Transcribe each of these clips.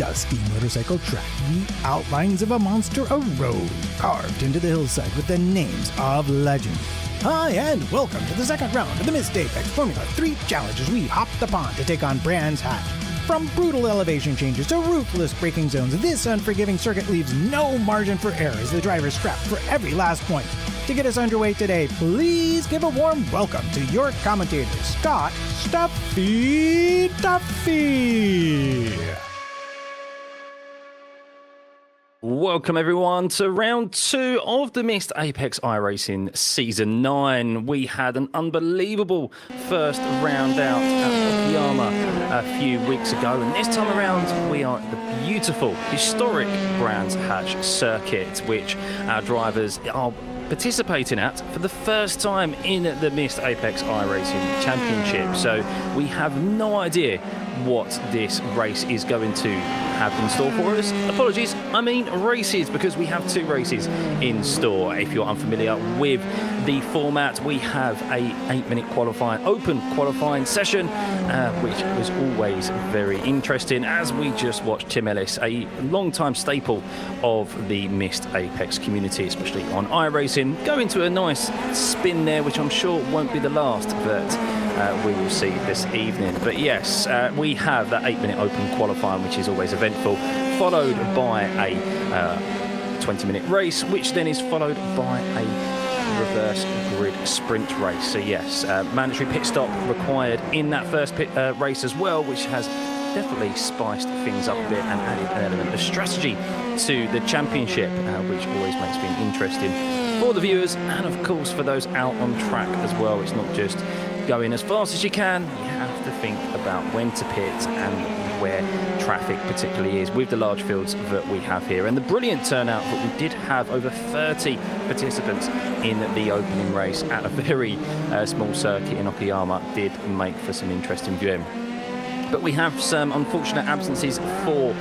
dusty motorcycle track, the outlines of a monster road carved into the hillside with the names of legends. Hi, and welcome to the second round of the Missed Apex Formula 3 Challenge as we hop the pond to take on Brands Hatch. From brutal elevation changes to ruthless braking zones, this unforgiving circuit leaves no margin for error as the drivers scrap for every last point. To get us underway today, please give a warm welcome to your commentators, Scott Stuffy Duffy. Welcome everyone to round 2 of the Missed Apex iRacing Season 9. We had an unbelievable first round out at Okayama a few weeks ago, and this time around we are at the beautiful, historic Brands Hatch circuit, which our drivers are participating at for the first time in the Missed Apex iRacing Championship. So we have no idea what this race is going to have in store for us. Apologies, I mean races, because we have 2 races in store. If you're unfamiliar with the format, we have a 8-minute qualifying, open qualifying session, which was always very interesting, as we just watched Tim Ellis, a long-time staple of the Missed Apex community, especially on iRacing, go into a nice spin there, which I'm sure won't be the last that we will see this evening. But yes, we have that 8-minute open qualifying, which is always eventful, followed by a 20-minute race, which then is followed by a reverse grid sprint race. So yes, mandatory pit stop required in that first race as well, which has definitely spiced things up a bit and added an element of strategy to the championship, which always makes things interesting for the viewers and of course for those out on track as well. It's not just going as fast as you can, you have to think about when to pit and where traffic particularly is with the large fields that we have here. And the brilliant turnout that we did have, over 30 participants in the opening race at a very small circuit in Okayama, did make for some interesting viewing. But we have some unfortunate absences for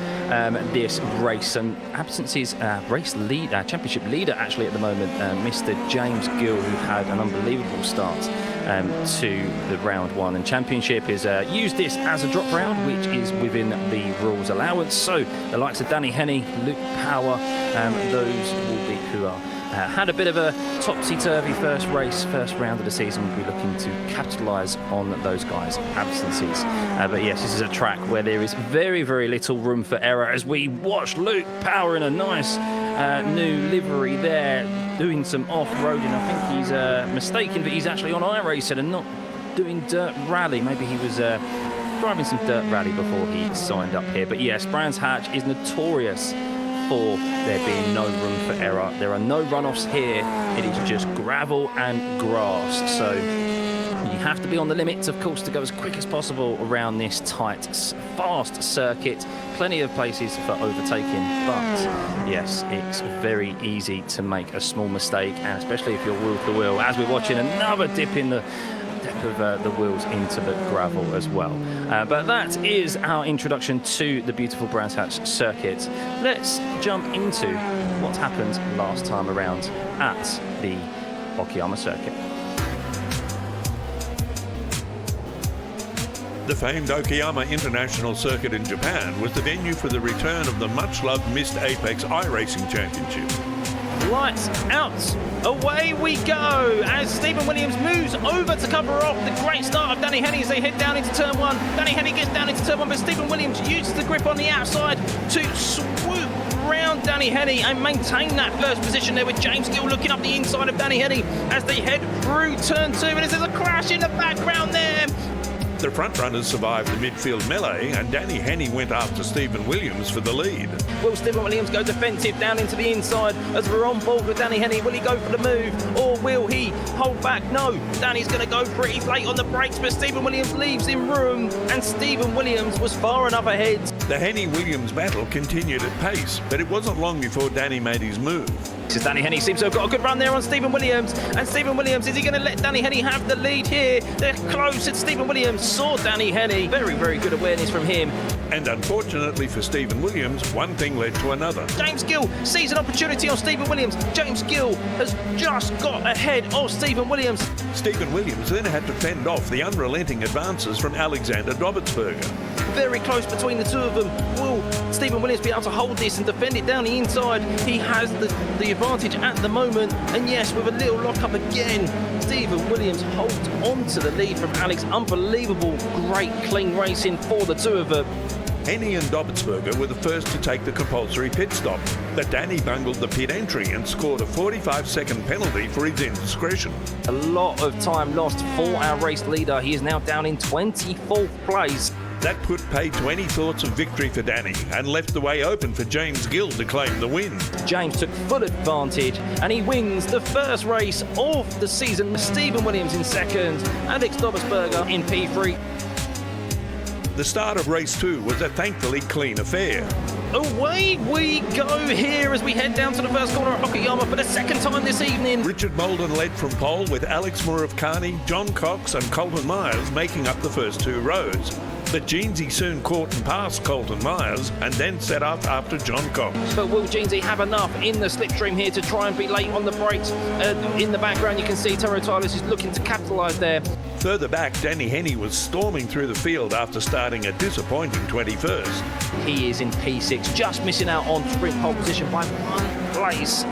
this race, and absences, championship leader actually at the moment, Mr. James Gill, who had an unbelievable start to the round 1, and championship is used this as a drop round, which is within the rules allowance. So the likes of Danny Henney, Luke Power, those will be who are had a bit of a topsy-turvy first round of the season. We'll be looking to capitalise on those guys' absences. But yes, this is a track where there is very, very little room for error, as we watch Luke Power in a nice new livery there, doing some off-roading. I think he's mistaken that he's actually on iRacing and not doing dirt rally. Maybe he was driving some dirt rally before he signed up here. But yes, Brands Hatch is notorious for there being no room for error. There are no runoffs here. It is just gravel and grass. So you have to be on the limits, of course, to go as quick as possible around this tight, fast circuit. Plenty of places for overtaking, but yes, it's very easy to make a small mistake, and especially if you're wheel to wheel, as we're watching another dip in the depth of the wheels into the gravel as well. But that is our introduction to the beautiful Brands Hatch circuit. Let's jump into what happened last time around at the Okayama circuit. The famed Okayama International Circuit in Japan was the venue for the return of the much-loved Missed Apex iRacing Championship. Lights out, away we go as Stephen Williams moves over to cover off the great start of Danny Henney as they head down into turn 1. Danny Henney gets down into turn 1, but Stephen Williams uses the grip on the outside to swoop round Danny Henney and maintain that first position there, with James Gill looking up the inside of Danny Henney as they head through turn 2, and there's a crash in the background there. The front runners survived the midfield melee, and Danny Henney went after Stephen Williams for the lead. Will Stephen Williams go defensive down into the inside as we're on board with Danny Henney? Will he go for the move, or will he hold back? No, Danny's going to go for it. He's late on the brakes, but Stephen Williams leaves him room, and Stephen Williams was far enough ahead. The Henney-Williams battle continued at pace, but it wasn't long before Danny made his move. Danny Henney seems to have got a good run there on Stephen Williams, and Stephen Williams, is he going to let Danny Henney have the lead here? They're close, and Stephen Williams saw Danny Henney. Very, very good awareness from him. And unfortunately for Stephen Williams, one thing led to another. James Gill sees an opportunity on Stephen Williams. James Gill has just got ahead of Stephen Williams. Stephen Williams then had to fend off the unrelenting advances from Alexander Dobertsberger. very close between the two of them. Will Stephen Williams be able to hold this and defend it down the inside? He has the advantage at the moment, and yes, with a little lock-up again, Stephen Williams holds on to the lead from Alex. Unbelievable, great, clean racing for the two of them. Henny and Dobbitsberger were the first to take the compulsory pit stop, but Danny bungled the pit entry and scored a 45-second penalty for his indiscretion. A lot of time lost for our race leader. He is now down in 24th place. That put paid to any thoughts of victory for Danny and left the way open for James Gill to claim the win. James took full advantage and he wins the first race of the season. Stephen Williams in second, Alex Dobbitsberger in P3. The start of race 2 was a thankfully clean affair. Away we go here as we head down to the first corner at Okayama for the second time this evening. Richard Molden led from pole with Alex Muravkani, John Cox and Colton Myers making up the first two rows. But Jeansy soon caught and passed Colton Myers and then set off after John Cox. But will Jeansy have enough in the slipstream here to try and be late on the brakes? In the background you can see Taro Tyler's is looking to capitalise there. Further back, Danny Henny was storming through the field after starting a disappointing 21st. He is in P6, just missing out on sprint pole position by one place.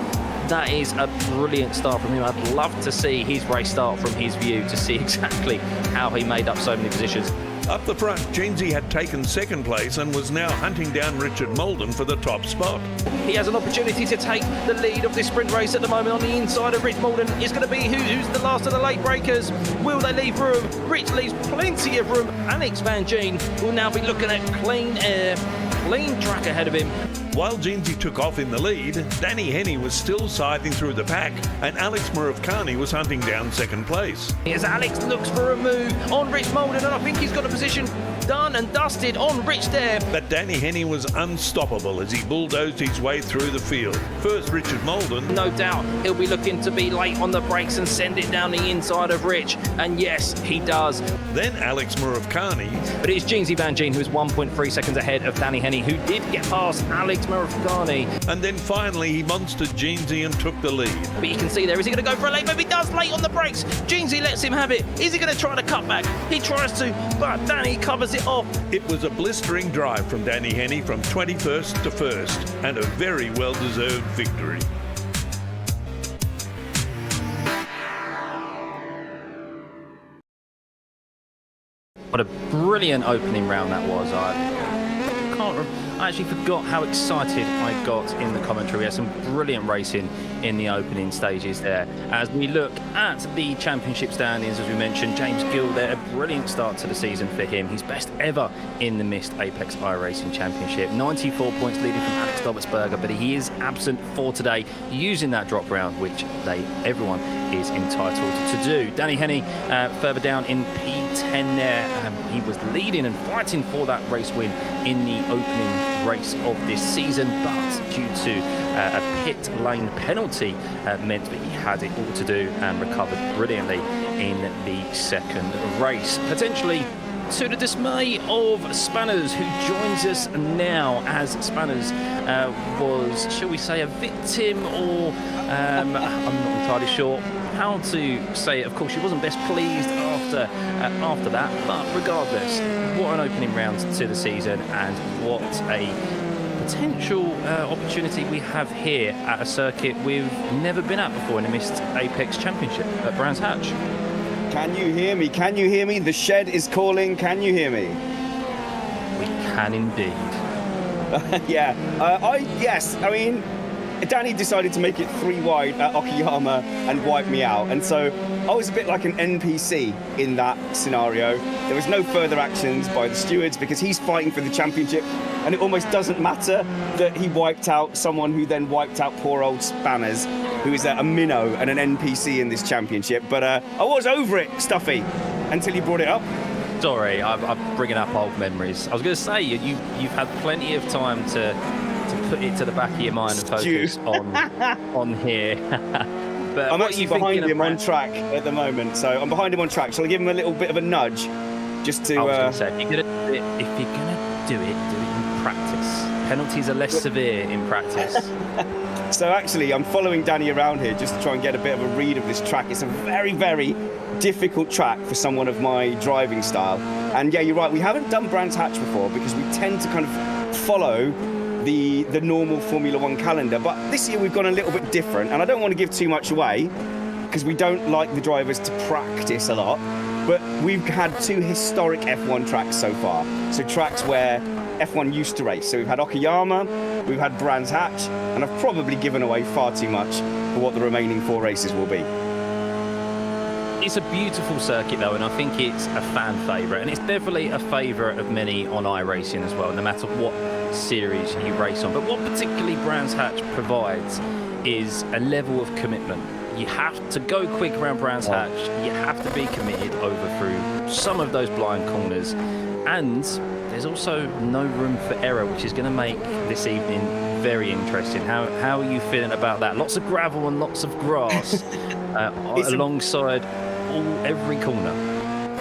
That is a brilliant start from him. I'd love to see his race start from his view to see exactly how he made up so many positions. Up the front, Jeansy had taken second place and was now hunting down Richard Molden for the top spot. He has an opportunity to take the lead of this sprint race at the moment on the inside of Rich Molden. It's going to be who's the last of the late breakers. Will they leave room? Rich leaves plenty of room. Alex Van Geen will now be looking at clean air, clean track ahead of him. While Jeansy took off in the lead, Danny Henny was still scything through the pack and Alex Muravkani was hunting down second place. As Alex looks for a move on Rich Molden, and I think he's got a position done and dusted on Rich there. But Danny Henny was unstoppable as he bulldozed his way through the field. First, Richard Molden. No doubt he'll be looking to be late on the brakes and send it down the inside of Rich. And yes, he does. Then Alex Muravkani. But it's Jeansy Van Geen who is 1.3 seconds ahead of Danny Henny, who did get past Alex Muravkani. And then finally he monstered Jeansy and took the lead. But you can see there, is he going to go for a late move? He does, late on the brakes. Jeansy lets him have it. Is he going to try to cut back? He tries to, but Danny covers it off. It was a blistering drive from Danny Henny from 21st to 1st and a very well-deserved victory. What a brilliant opening round that was. I actually forgot how excited I got in the commentary. We had some brilliant racing in the opening stages there. As we look at the championship standings, as we mentioned, James Gill there, a brilliant start to the season for him. He's best ever in the Missed Apex iRacing Championship. 94 points leading from Alex Dobbitsberger, but he is absent for today, using that drop round, which everyone is entitled to do. Danny Henny further down in P10 there. He was leading and fighting for that race win in the opening race of this season, but due to a pit lane penalty meant that he had it all to do and recovered brilliantly in the second race. Potentially to the dismay of Spanners, who joins us now, as Spanners was, shall we say, a victim, or I'm not entirely sure how to say it. Of course, she wasn't best pleased after that, but regardless, what an opening round to the season, and what a potential opportunity we have here at a circuit we've never been at before in the Missed Apex Championship at Brands Hatch. Can you hear me? Can you hear me? The shed is calling. Can you hear me? We can indeed. Yeah. Yes. I mean, Danny decided to make it 3 wide at Okayama and wipe me out. And so I was a bit like an NPC in that scenario. There was no further actions by the stewards because he's fighting for the championship. And it almost doesn't matter that he wiped out someone who then wiped out poor old Spanners, who is a minnow and an NPC in this championship. But I was over it, Stuffy, until you brought it up. Sorry, I'm bringing up old memories. I was going to say, you've had plenty of time to put it to the back of your mind and focus on here. But I'm actually behind him on track at the moment, so I'm behind him on track. Shall I give him a little bit of a nudge, just to? I was going to say, if you're going to do it in practice. Penalties are less severe in practice. So actually, I'm following Danny around here just to try and get a bit of a read of this track. It's a very, very difficult track for someone of my driving style. And yeah, you're right, we haven't done Brands Hatch before because we tend to kind of follow the normal Formula One calendar. But this year we've gone a little bit different, and I don't want to give too much away because we don't like the drivers to practice a lot. But we've had 2 historic F1 tracks so far. So tracks where F1 used to race. So we've had Okayama, we've had Brands Hatch, and I've probably given away far too much for what the remaining 4 races will be. It's a beautiful circuit though, and I think it's a fan favourite, and it's definitely a favourite of many on iRacing as well, no matter what series you race on. But what particularly Brands Hatch provides is a level of commitment. You have to go quick around Brands Hatch, you have to be committed over through some of those blind corners, and there's also no room for error, which is going to make this evening very interesting. How are you feeling about that? Lots of gravel and lots of grass alongside every corner.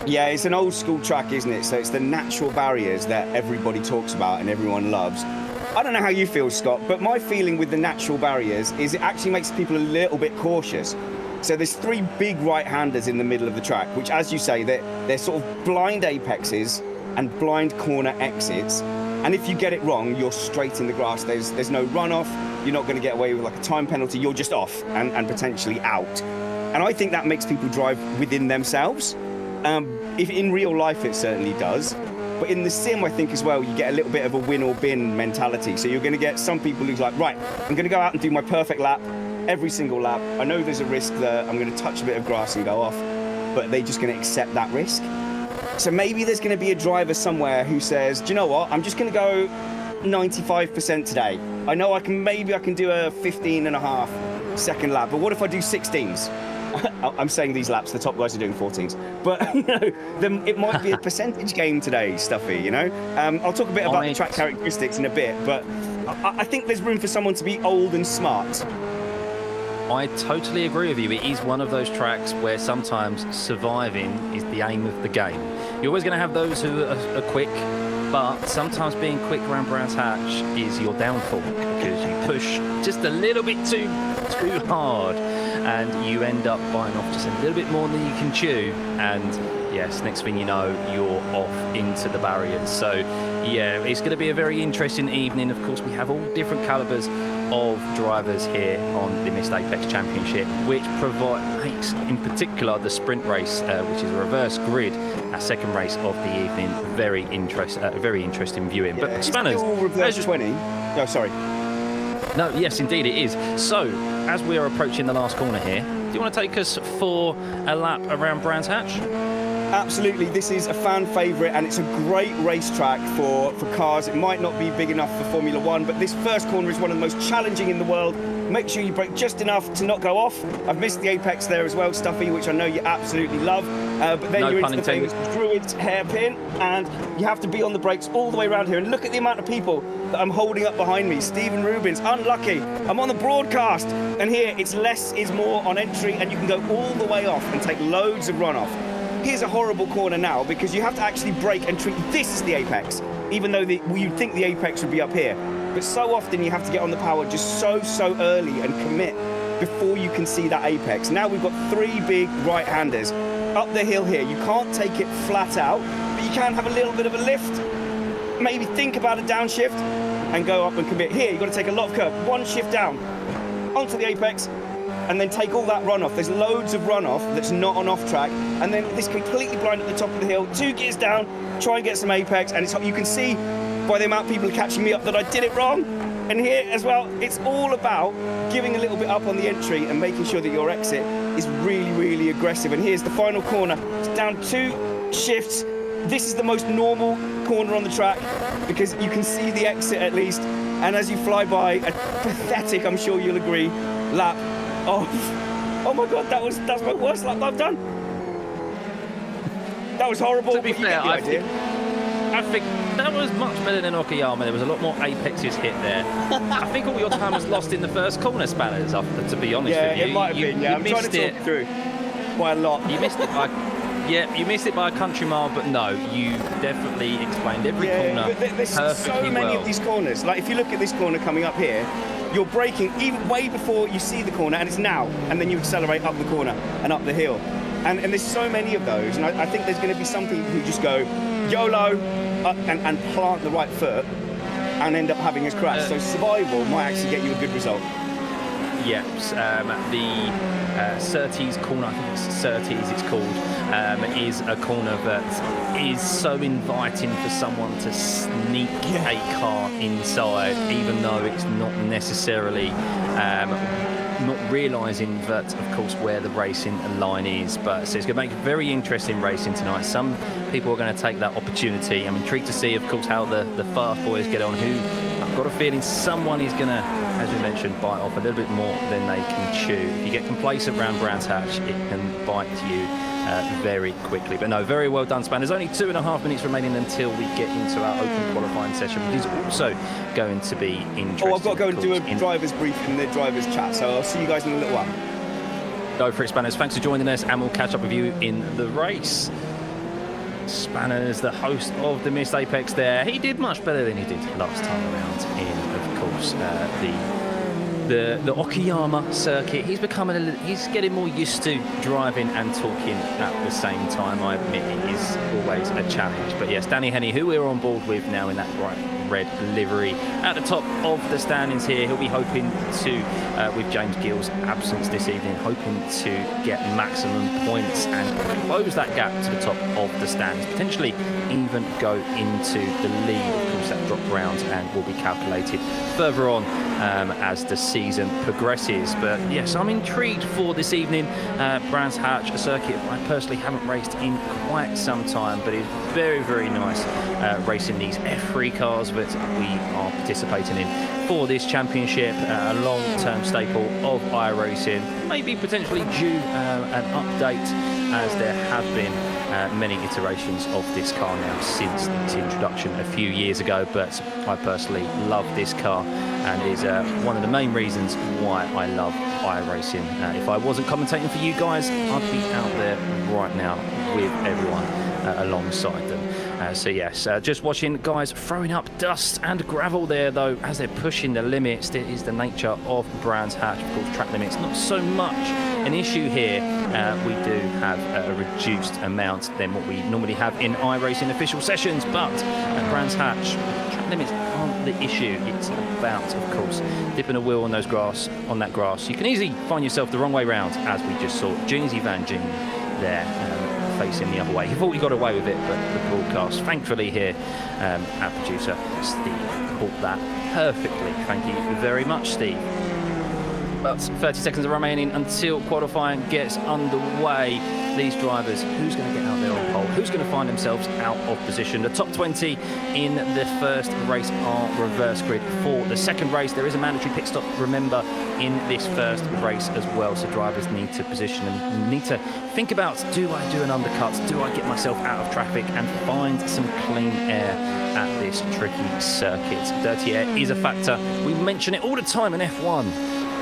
Yeah, it's an old school track, isn't it? So it's the natural barriers that everybody talks about and everyone loves. I don't know how you feel, Scott, but my feeling with the natural barriers is it actually makes people a little bit cautious. So there's 3 big right-handers in the middle of the track, which, as you say, they're sort of blind apexes and blind corner exits. And if you get it wrong, you're straight in the grass. There's no runoff. You're not going to get away with like a time penalty. You're just off and potentially out. And I think that makes people drive within themselves. If in real life, it certainly does. But in the sim, I think as well, you get a little bit of a win or bin mentality. So you're going to get some people who's like, right, I'm going to go out and do my perfect lap every single lap. I know there's a risk that I'm going to touch a bit of grass and go off, but they're just going to accept that risk. So maybe there's going to be a driver somewhere who says, do you know what? I'm just going to go 95% today. I know I can do a 15.5-second lap, but what if I do 16s? I'm saying these laps, the top guys are doing 14s. But, you know, it might be a percentage game today, Stuffy, you know? I'll talk a bit about the track characteristics in a bit, but I think there's room for someone to be old and smart. I totally agree with you. It is one of those tracks where sometimes surviving is the aim of the game. You're always going to have those who are quick, but sometimes being quick around Brands Hatch is your downfall because you push just a little bit too hard and you end up biting off just a little bit more than you can chew, and yes, next thing you know, you're off into the barriers. So yeah, it's going to be a very interesting evening. Of course, we have all different calibers of drivers here on the Missed Apex Championship, which makes in particular the sprint race, which is a reverse grid, our second race of the evening, very interesting viewing. Yeah, but Spanners, all reverse 20. No, sorry. No, yes, indeed it is. So, as we are approaching the last corner here, do you want to take us for a lap around Brands Hatch? Absolutely, this is a fan favourite and it's a great racetrack for cars. It might not be big enough for Formula One, but this first corner is one of the most challenging in the world. Make sure you brake just enough to not go off. I've missed the apex there as well, Stuffy, which I know you absolutely love. But then No you're pun into the intended. famous Druid's hairpin, and you have to be on the brakes all the way around here. And look at the amount of people that I'm holding up behind me. Stephen Rubins, unlucky. I'm on the broadcast, and here it's less is more on entry, and you can go all the way off and take loads of runoff. Here's a horrible corner now because you have to actually brake and treat this as the apex, even though you'd think the apex would be up here. But so often you have to get on the power just so early and commit before you can see that apex. Now we've got 3 big right-handers up the hill here. You can't take it flat out, but you can have a little bit of a lift. Maybe think about a downshift and go up and commit. Here, you've got to take a lot of curve. 1 shift down onto the apex, and then take all that runoff. There's loads of runoff that's not on off track, and then this completely blind at the top of the hill. 2 gears down, try and get some apex, and you can see by the amount of people catching me up that I did it wrong. And here as well, it's all about giving a little bit up on the entry and making sure that your exit is really aggressive. And here's the final corner. It's down 2 shifts. This is the most normal corner on the track because you can see the exit at least. And as you fly by, a pathetic, I'm sure you'll agree, lap. Oh my God, that's my worst lap I've done. That was horrible. To be fair, I think that was much better than Okayama. There was a lot more apexes hit there. I think all your time was lost in the first corner, Spanners, to be honest with you. Yeah, it might have been, yeah. I'm trying to talk through quite a lot. You missed it by Yeah, you missed it by a country mile, but no, you definitely explained every corner but there's perfectly so many well. of these corners. Like if you look at this corner coming up here, you're braking even way before you see the corner, and it's now, and then you accelerate up the corner and up the hill. And there's so many of those, and I think there's going to be some people who just go YOLO and plant the right foot and end up having a crash. So survival might actually get you a good result. Yes, the Surtees corner, I think it's Surtees it's called, is a corner that is so inviting for someone to sneak a car inside, even though it's not necessarily not realising that, of course, where the racing line is. But so it's going to make very interesting racing tonight. Some people are going to take that opportunity. I'm intrigued to see, of course, how the fast boys get on. I've got a feeling someone is going to, as we mentioned, bite off a little bit more than they can chew. If you get complacent around Brands Hatch, it can bite you very quickly. But no, very well done, Span. There's only 2.5 minutes remaining until we get into our open qualifying session, which is also going to be interesting. Oh, I've got to go and do a driver's brief in the driver's chat, so I'll see you guys in a little while. Go for it, Spanners. Thanks for joining us, and we'll catch up with you in the race. Spanners, the host of the Missed Apex there. He did much better than he did last time around in, of course, the Okayama circuit. He's becoming he's getting more used to driving and talking at the same time. I admit it is always a challenge. But yes, Danny Henney, who we're on board with now in that bright red livery, at the top of the standings here. He'll be hoping to, with James Gill's absence this evening, hoping to get maximum points and close that gap to the top of the standings, potentially even go into the lead. Of course, that drop round and will be calculated further on as the season progresses. But yes, I'm intrigued for this evening. Brands Hatch, a circuit I personally haven't raced in quite some time, but it's very, very nice racing these F3 cars that we are participating in for this championship, a long-term staple of iRacing. Maybe potentially due an update, as there have been many iterations of this car now since its introduction a few years ago. But I personally love this car, and is one of the main reasons why I love iRacing. If I wasn't commentating for you guys, I'd be out there right now with everyone alongside them. So yes, just watching guys throwing up dust and gravel there, though, as they're pushing the limits. It is the nature of Brands Hatch. Of course, track limits not so much an issue here. We do have a reduced amount than what we normally have in iRacing official sessions, but at Brands Hatch, track limits aren't the issue. It's about, of course, dipping a wheel on that grass. You can easily find yourself the wrong way round, as we just saw Jeansy Van Gene there. Facing the other way. He thought he got away with it, but the broadcast, thankfully here, our producer Steve caught that perfectly. Thank you very much, Steve. But 30 seconds are remaining until qualifying gets underway. These drivers, who's going to get out there on pole? Who's going to find themselves out of position? The top 20 in the first race are reverse grid. For the second race, there is a mandatory pit stop, remember, in this first race as well. So drivers need to position and need to think about, do I do an undercut? Do I get myself out of traffic and find some clean air at this tricky circuit? Dirty air is a factor. We mention it all the time in F1,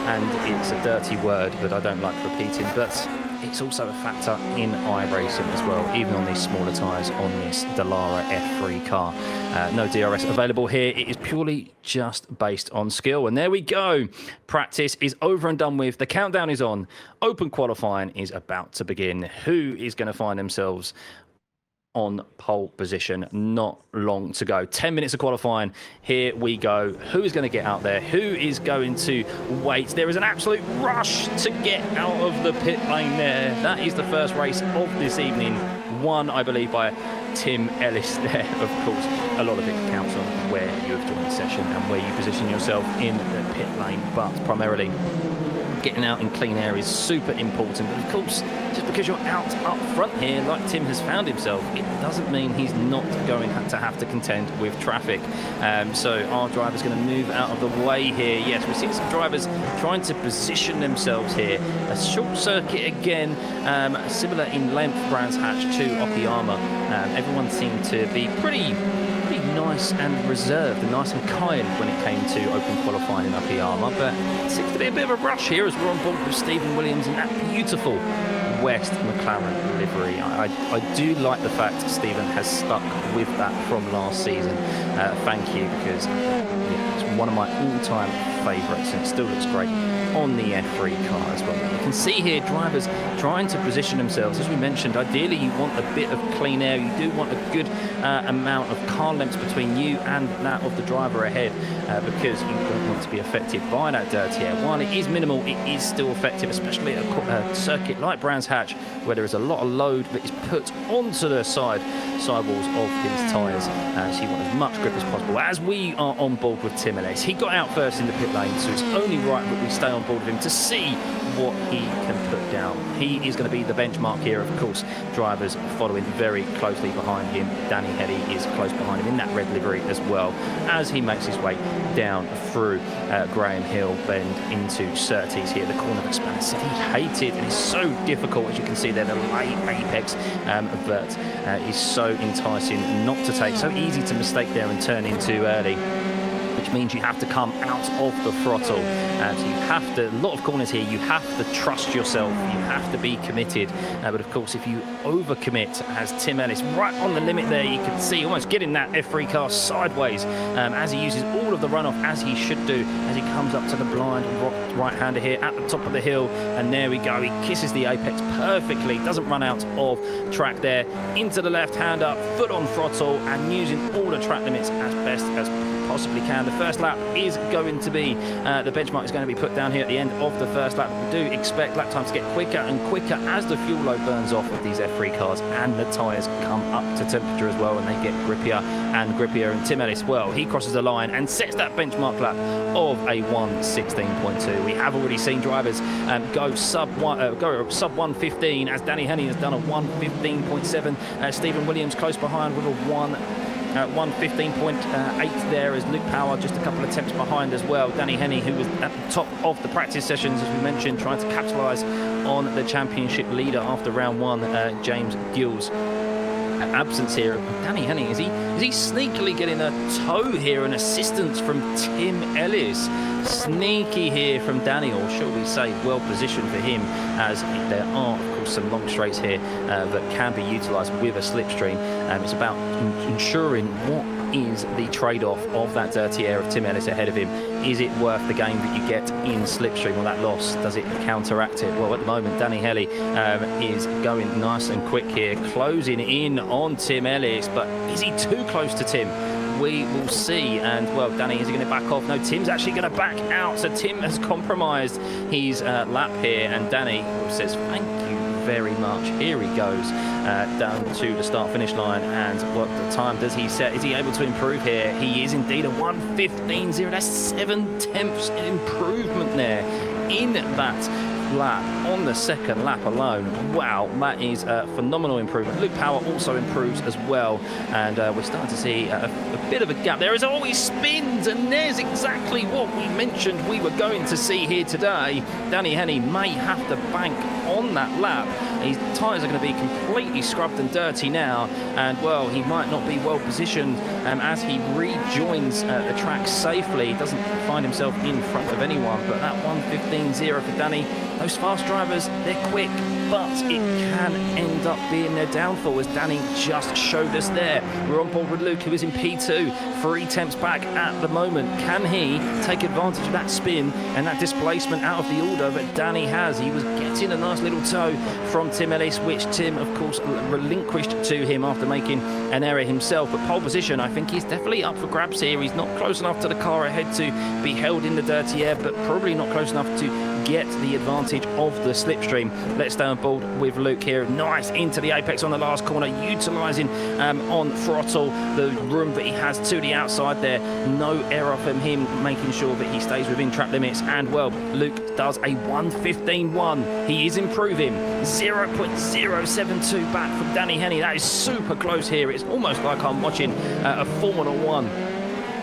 and it's a dirty word that I don't like repeating, but it's also a factor in iRacing as well, even on these smaller tyres on this Dallara F3 car. No DRS available here. It is purely just based on skill. And there we go. Practice is over and done with. The countdown is on. Open qualifying is about to begin. Who is going to find themselves on pole position? Not long to go. 10 minutes of qualifying. Here we go. Who is going to get out there? Who is going to wait? There is an absolute rush to get out of the pit lane there. That is the first race of this evening. Won, I believe, by Tim Ellis there. Of course, a lot of it counts on where you have joined the session and where you position yourself in the pit lane. But primarily, getting out in clean air is super important. But of course, just because you're out up front here, like Tim has found himself, it doesn't mean he's not going to have to contend with traffic. So our driver's going to move out of the way here. Yes, we're seeing some drivers trying to position themselves here. A short circuit again, similar in length, Brands Hatch to Okayama. Everyone seemed to be pretty nice and reserved and nice and kind when it came to open qualifying in Akiyama, but it seems to be a bit of a rush here as we're on board with Stephen Williams in that beautiful West McLaren livery. I do like the fact Stephen has stuck with that from last season. Thank you, because it's one of my all-time favourites and it still looks great on the F3 car as well. You can see here drivers trying to position themselves. As we mentioned, ideally you want a bit of clean air. You do want a good amount of car lengths between you and that of the driver ahead, because you don't want to be affected by that dirty air. While it is minimal, it is still effective, especially at a circuit like Brands Hatch, where there is a lot of load that is put onto the sidewalls of his tyres. So you want as much grip as possible. As we are on board with Tim Ellis, he got out first in the pit lane, so it's only right that we stay on board with him to see what he can put down. He is going to be the benchmark here, of course. Drivers following very closely behind him. Danny Heady is close behind him in that red livery as well, as he makes his way down through Graham Hill Bend into Surtees here, the corner of Spanish City. Hated, and it's so difficult, as you can see there, the late apex that is so enticing not to take, so easy to mistake there and turn in too early, which means you have to come out of the throttle. And so you have to, a lot of corners here, you have to trust yourself, you have to be committed. But of course, if you overcommit, as Tim Ellis right on the limit there, you can see almost getting that F3 car sideways as he uses all of the runoff as he should do, as he comes up to the blind right-hander here at the top of the hill. And there we go, he kisses the apex perfectly, doesn't run out of track there, into the left-hander, foot on throttle, and using all the track limits as best as possibly can. The first lap is going to be, the benchmark is going to be put down here at the end of the first lap. We do expect lap times to get quicker and quicker as the fuel load burns off of these F3 cars and the tyres come up to temperature as well, and they get grippier and grippier. And Tim Ellis, well, he crosses the line and sets that benchmark lap of a 1:16.2. We have already seen drivers go sub 1:15, as Danny Henny has done a 1:15.7. Stephen Williams close behind with a 1:15.8 there, as Luke Power just a couple of attempts behind as well. Danny Henny, who was at the top of the practice sessions, as we mentioned, trying to capitalise on the championship leader after round one, James Gill's absence here. Danny Henny, is he sneakily getting a tow here, an assistance from Tim Ellis? Sneaky here from Danny, or shall we say well positioned for him, as there are of course some long straights here that can be utilised with a slipstream. It's about ensuring what is the trade-off of that dirty air of Tim Ellis ahead of him. Is it worth the gain that you get in slipstream, or that loss? Does it counteract it? Well, at the moment, Danny Henny is going nice and quick here, closing in on Tim Ellis, but is he too close to Tim? We will see. And well, Danny, is he going to back off? No, Tim's actually going to back out. So Tim has compromised his lap here, and Danny says thank you very much. Here he goes down to the start-finish line, and what time does he set? Is he able to improve here? He is indeed, a 1:15.0. That's 7/10 improvement there in that lap on the second lap alone. Wow, that is a phenomenal improvement. Luke Power also improves as well, and we're starting to see a bit of a gap. There is always spins, and there's exactly what we mentioned we were going to see here today. Danny Henny may have to bank on that lap. His tyres are going to be completely scrubbed and dirty now, and well, he might not be well positioned as he rejoins the track safely. He doesn't find himself in front of anyone, but that 1:15.0 for Danny, those fast drivers, they're quick, but it can end up being their downfall, as Danny just showed us there. We're on board with Luke, who is in P2, 3 tenths back at the moment. Can he take advantage of that spin and that displacement out of the order that Danny has? He was getting a nice little tow from Tim Ellis, which Tim, of course, relinquished to him after making an error himself. But pole position, I think he's definitely up for grabs here. He's not close enough to the car ahead to be held in the dirty air, but probably not close enough to get the advantage of the slipstream. Let's stay on board with Luke here. Nice into the apex on the last corner, utilising on throttle the room that he has to the outside there. No error from him, making sure that he stays within track limits. And well, Luke does a 1:15.1. He is improving, 0.072 back from Danny Henny. That is super close here. It's almost like I'm watching a Formula One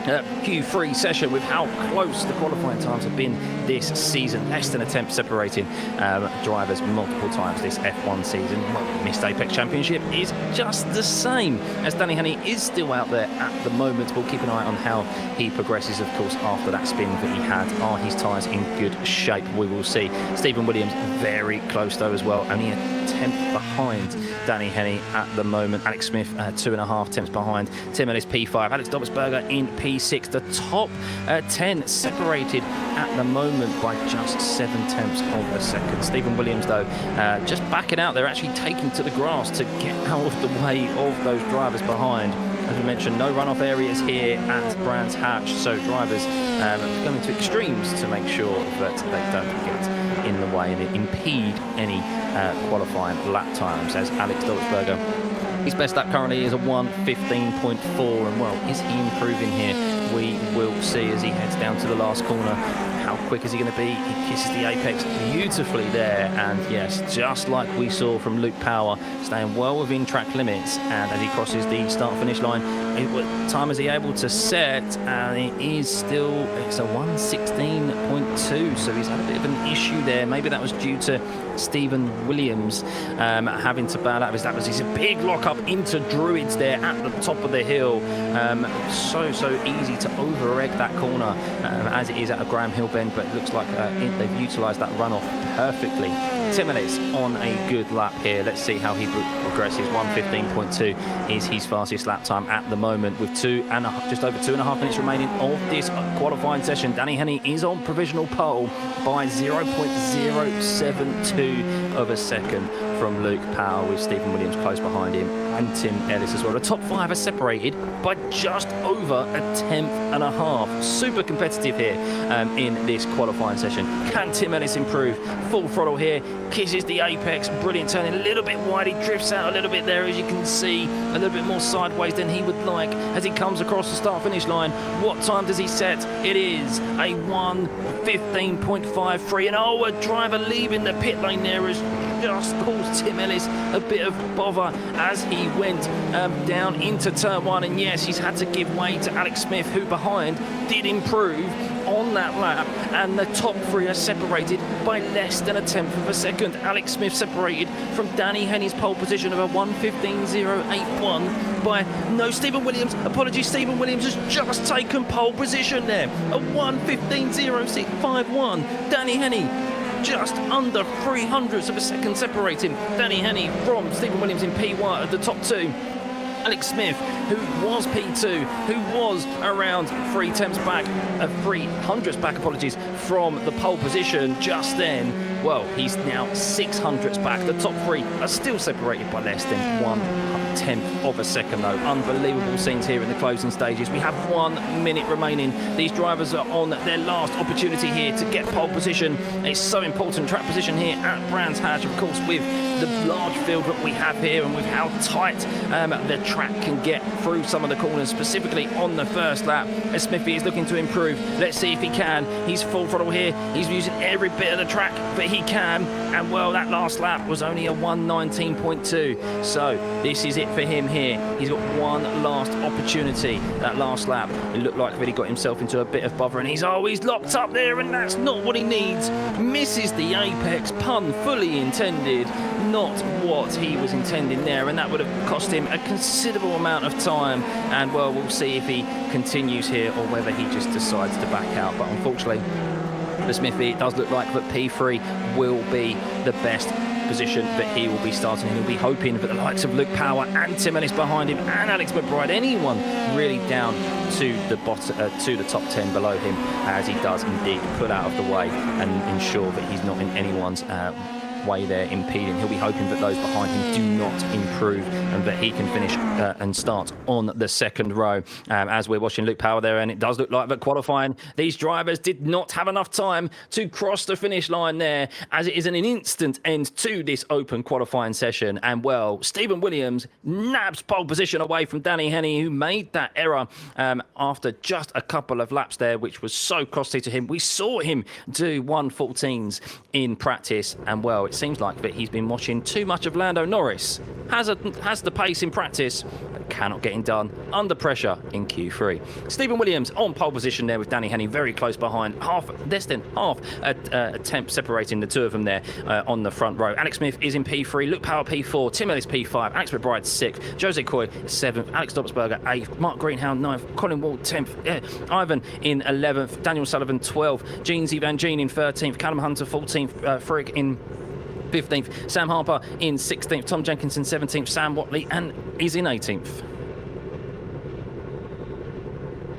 Q3 session with how close the qualifying times have been this season. Less than a tenth separating drivers multiple times this F1 season. Well, Missed Apex Championship is just the same, as Danny Henny is still out there at the moment. We'll keep an eye on how he progresses, of course, after that spin that he had. Are his tyres in good shape? We will see. Stephen Williams very close though as well, only a tenth behind Danny Henny at the moment. Alex Smith 2.5 tenths behind. Tim Ellis P5, Alex Dobsberger in P6. The top 10 separated at the moment by just 7 tenths of a second. Stephen Williams though just backing out. They're actually taking to the grass to get out of the way of those drivers behind. As we mentioned, no runoff areas here at Brands Hatch, so drivers going to extremes to make sure that they don't get in the way and impede any qualifying lap times. As Alex Dobsberger, his best lap currently is a 1:15.4, and well, is he improving here? We will see as he heads down to the last corner. How quick is he going to be? He kisses the apex beautifully there, and yes, just like we saw from Luke Power, staying well within track limits. And as he crosses the start-finish line, what time is he able to set? And it is still, it's a 1:16.2, so he's had a bit of an issue there. Maybe that was due to Stephen Williams having to bail out of his lap. He's a big lock-up into Druids there at the top of the hill. So easy to over-egg that corner as it is at a Graham Hill bend, but it looks like they've utilised that runoff perfectly. Tim Ellis on a good lap here. Let's see how he progresses. 1:15.2 is his fastest lap time at the moment, with just over 2.5 minutes remaining of this qualifying session. Danny Henny is on provisional pole by 0.072 of a second from Luke Power, with Stephen Williams close behind him and Tim Ellis as well. The top 5 are separated by just over a tenth and a half. Super competitive here in this qualifying session. Can Tim Ellis improve? Full throttle here, kisses the apex, brilliant turning, a little bit wide, he drifts out a little bit there, as you can see, a little bit more sideways than he would like as he comes across the start finish line. What time does he set? It is a 1:15.53, and oh, a driver leaving the pit lane there has just caused Tim Ellis a bit of bother as he went down into turn 1, and yes, he's had to give way to Alex Smith, who behind did improve on that lap, and the top 3 are separated by less than a tenth of a second. Alex Smith separated from Danny Henny's pole position of a 1:15.081 by Stephen Williams. Apologies, Stephen Williams has just taken pole position there, a 1:15.0651. Danny Henny just under 300ths of a second separating Danny Henny from Stephen Williams in P1 at the top 2. Alex Smith, who was P2, who was around 3 tenths back, 300ths back, apologies, from the pole position just then. Well, he's now 600ths back. The top 3 are still separated by less than 1/10 of a second, though. Unbelievable scenes here in the closing stages. We have 1 minute remaining. These drivers are on their last opportunity here to get pole position. It's so important. Track position here at Brands Hatch, of course, with the large field that we have here and with how tight the track can get through some of the corners, specifically on the first lap. As Smithy is looking to improve. Let's see if he can. He's full throttle here. He's using every bit of the track that he can. And well, that last lap was only a 1:19.2. So this is it for him here. He's got one last opportunity. That last lap, it looked like really got himself into a bit of bother, and he's locked up there, and that's not what he needs. Misses the apex, pun fully intended. Not what he was intending there, and that would have cost him a considerable amount of time. And well, we'll see if he continues here or whether he just decides to back out. But unfortunately for Smithy, it does look like that P3 will be the best position that he will be starting. He'll be hoping that the likes of Luke Power and Tim Ellis behind him and Alex McBride, anyone really down to the bottom, to the top 10 below him, as he does indeed pull out of the way and ensure that he's not in anyone's way there impeding. He'll be hoping that those behind him do not improve and that he can finish and start on the second row. As we're watching Luke Power there, and it does look like that qualifying, these drivers did not have enough time to cross the finish line there, as it is an instant end to this open qualifying session. And well, Stephen Williams nabs pole position away from Danny Henny, who made that error after just a couple of laps there, which was so costly to him. We saw him do 1:14s in practice, and well, it seems like that he's been watching too much of Lando Norris. Has the pace in practice, but cannot get it done under pressure in Q3. Stephen Williams on pole position there with Danny Henny very close behind, less than half a tenth separating the two of them there on the front row. Alex Smith is in P3, Luke Power P4, Tim Ellis P5, Alex McBride 6th, Jose Coy 7th, Alex Dobsberger 8th, Mark Greenhound 9th, Colin Ward 10th, Ivan in 11th, Daniel Sullivan 12th, Jeansy Van Gene in 13th, Callum Hunter 14th, Frigg in 15th, Sam Harper in 16th, Tom Jenkinson 17th, Sam Watley and is in 18th.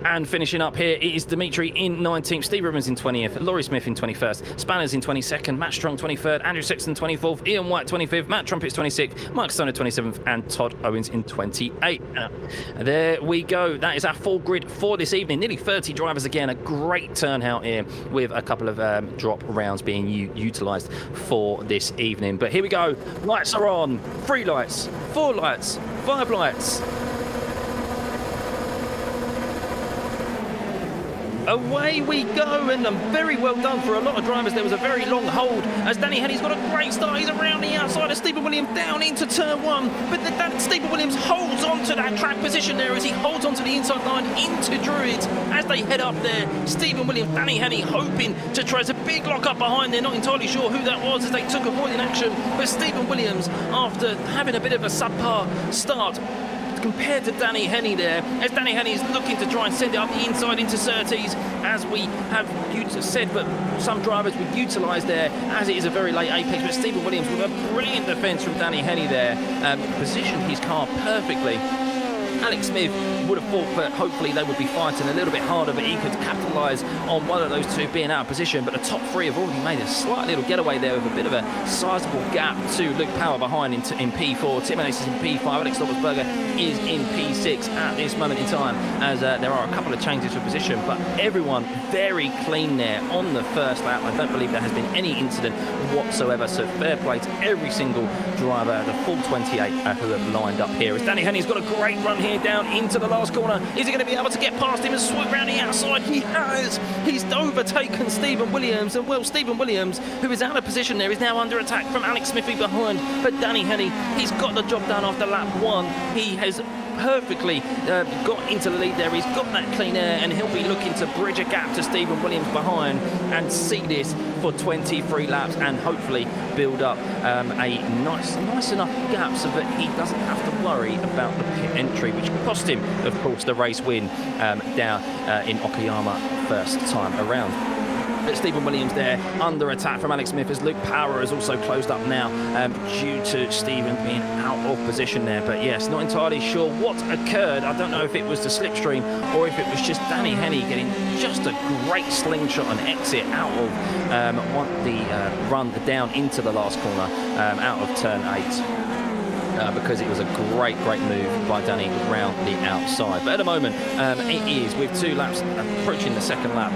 And finishing up here, it is Dimitri in 19th, Steve Ribbons in 20th, Laurie Smith in 21st, Spanners in 22nd, Matt Strong 23rd, Andrew Sexton 24th, Ian White 25th, Matt Trumpets 26th, Mike Stoner 27th, and Todd Owens in 28th. There we go. That is our full grid for this evening. Nearly 30 drivers again. A great turnout here with a couple of drop rounds being utilised for this evening. But here we go. Lights are on. 3 lights, 4 lights, 5 lights. Away we go, and very well done for a lot of drivers. There was a very long hold as Danny Henny's got a great start. He's around the outside of Stephen Williams down into turn 1, but Stephen Williams holds on to that track position there as he holds onto the inside line into Druids as they head up there. Stephen Williams, Danny Henny hoping to try a big lock up behind there. Not entirely sure who that was as they took avoiding action, but Stephen Williams, after having a bit of a subpar start compared to Danny Henny there, as Danny Henny is looking to try and send it up the inside into Surtees, as we have said, but some drivers would utilise there as it is a very late apex. But Stephen Williams with a brilliant defence from Danny Henny there, positioned his car perfectly. Alex Smith would have thought that hopefully they would be fighting a little bit harder, but he could capitalise on one of those two being out of position. But the top 3 have already made a slight little getaway there with a bit of a sizable gap to Luke Power behind in P4. Tim Ellis is in P5. Alex Dobsberger is in P6 at this moment in time, as there are a couple of changes for position. But everyone very clean there on the first lap. I don't believe there has been any incident whatsoever. So fair play to every single driver, the full 28 who have lined up here. As Danny Henny's got a great run here down into the last corner. Is he going to be able to get past him and swoop round the outside? He has. He's overtaken Stephen Williams, and well, Stephen Williams, who is out of position there, is now under attack from Alex Smithy behind. But Danny Henny, he's got the job done after lap 1. He has perfectly got into the lead there. He's got that clean air, and he'll be looking to bridge a gap to Stephen Williams behind and see this for 23 laps and hopefully build up a nice enough gap so that he doesn't have to worry about the pit entry, which cost him, of course, the race win down in Okayama first time around. But Stephen Williams there under attack from Alex Smith, as Luke Power has also closed up now due to Stephen being out of position there. But yes, not entirely sure what occurred. I don't know if it was the slipstream or if it was just Danny Henny getting just a great slingshot and exit out of the run down into the last corner out of turn 8. Because it was a great move by Danny round the outside. But at the moment, it is with 2 laps approaching the second lap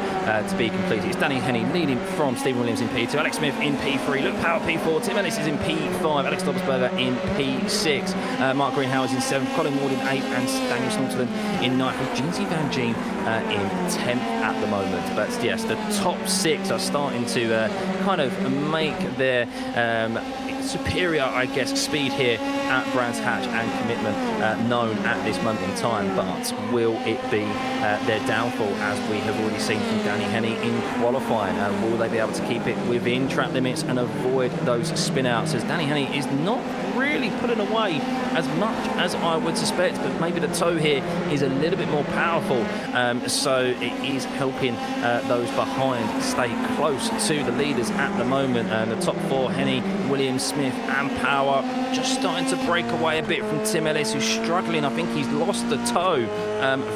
to be completed. It's Danny Henny leading from Stephen Williams in P2, Alex Smith in P3, Luke Power P4, Tim Ellis is in P5, Alex Dobsberger in P6, Mark Greenhound is in 7th, Colin Ward in 8th, and Daniel Snowden in 9th, with Jeansy Van Gene in 10th at the moment. But yes, the top 6 are starting to kind of make their superior, I guess, speed here at Brands Hatch and commitment known at this moment in time. But will it be their downfall, as we have already seen from Danny Henny in qualifying? Will they be able to keep it within track limits and avoid those spin outs, as Danny Henny is not really pulling away as much as I would suspect, but maybe the toe here is a little bit more powerful, so it is helping those behind stay close to the leaders at the moment. The top 4, Henny, Williams, Smith and Power, just starting to break away a bit from Tim Ellis, who's struggling. I think he's lost the toe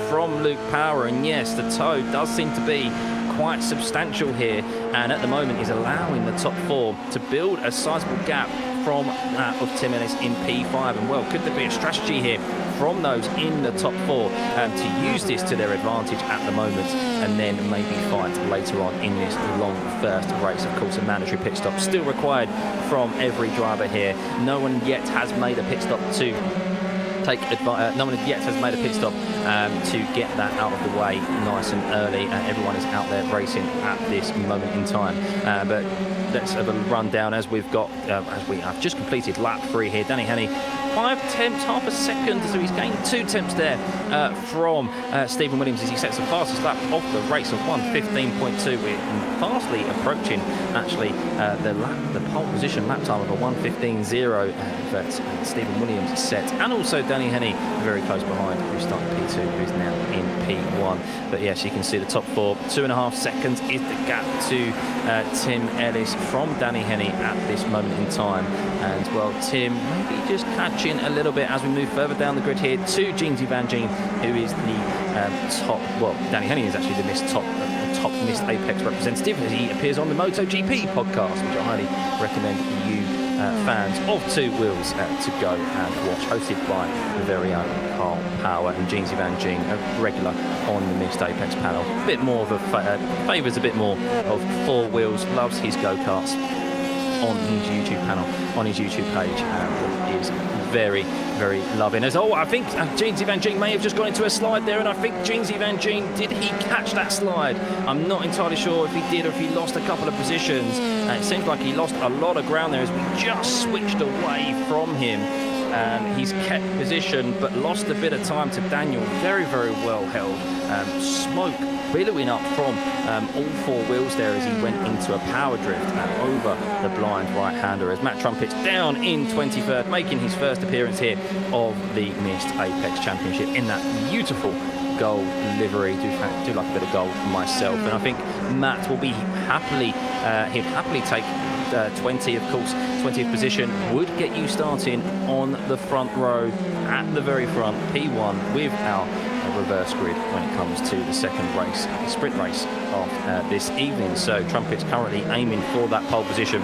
from Luke Power, and yes, the toe does seem to be quite substantial here, and at the moment is allowing the top 4 to build a sizable gap from that of Tim Ellis in P5. And well, could there be a strategy here from those in the top 4 to use this to their advantage at the moment, and then maybe fight later on in this long first race? Of course, a mandatory pit stop still required from every driver here. No one yet has made a pit stop to no one yet has made a pit stop to get that out of the way nice and early. Everyone is out there racing at this moment in time. But let's have a rundown as we have just completed lap 3 here. Danny Henney, 5 tenths, half a second, so he's gained 2 tenths there from Stephen Williams as he sets the fastest lap of the race of 1:15.2. We're fastly approaching actually the pole position lap time of a 1:15.0 that Stephen Williams set, and also Danny Henney very close behind, who started P2, who's now in P1. But yes, you can see the top 4, 2.5 seconds is the gap to Tim Ellis from Danny Henney at this moment in time. And well, Tim maybe just catching a little bit as we move further down the grid here to Jeansy Van Gien, who is the top. Well, Danny Henney is actually the top Missed Apex representative, as he appears on the MotoGP podcast, which I highly recommend you fans of Two Wheels to go and watch, hosted by the very own Carl Power and Jeansy Van Gien, a regular on the Missed Apex panel. A bit more of favours a bit more of Four Wheels, loves his go-karts on his YouTube panel, on his YouTube page, is very, very loving. I think Jeansy Van Gien may have just gone into a slide there, and I think Jeansy Van Gien, did he catch that slide? I'm not entirely sure if he did or if he lost a couple of positions. It seems like he lost a lot of ground there as we just switched away from him. He's kept position but lost a bit of time to Daniel. Very, very well held. Smoke billowing up from all 4 wheels there as he went into a power drift over the blind right-hander, as Matt Trumpet's down in 23rd, making his first appearance here of the Missed Apex Championship in that beautiful gold livery. Do like a bit of gold myself, and I think Matt will be he'd happily take 20, of course. 20th position would get you starting on the front row at the very front, P1, with our reverse grid when it comes to the second race, the sprint race of this evening. So Trumpet's currently aiming for that pole position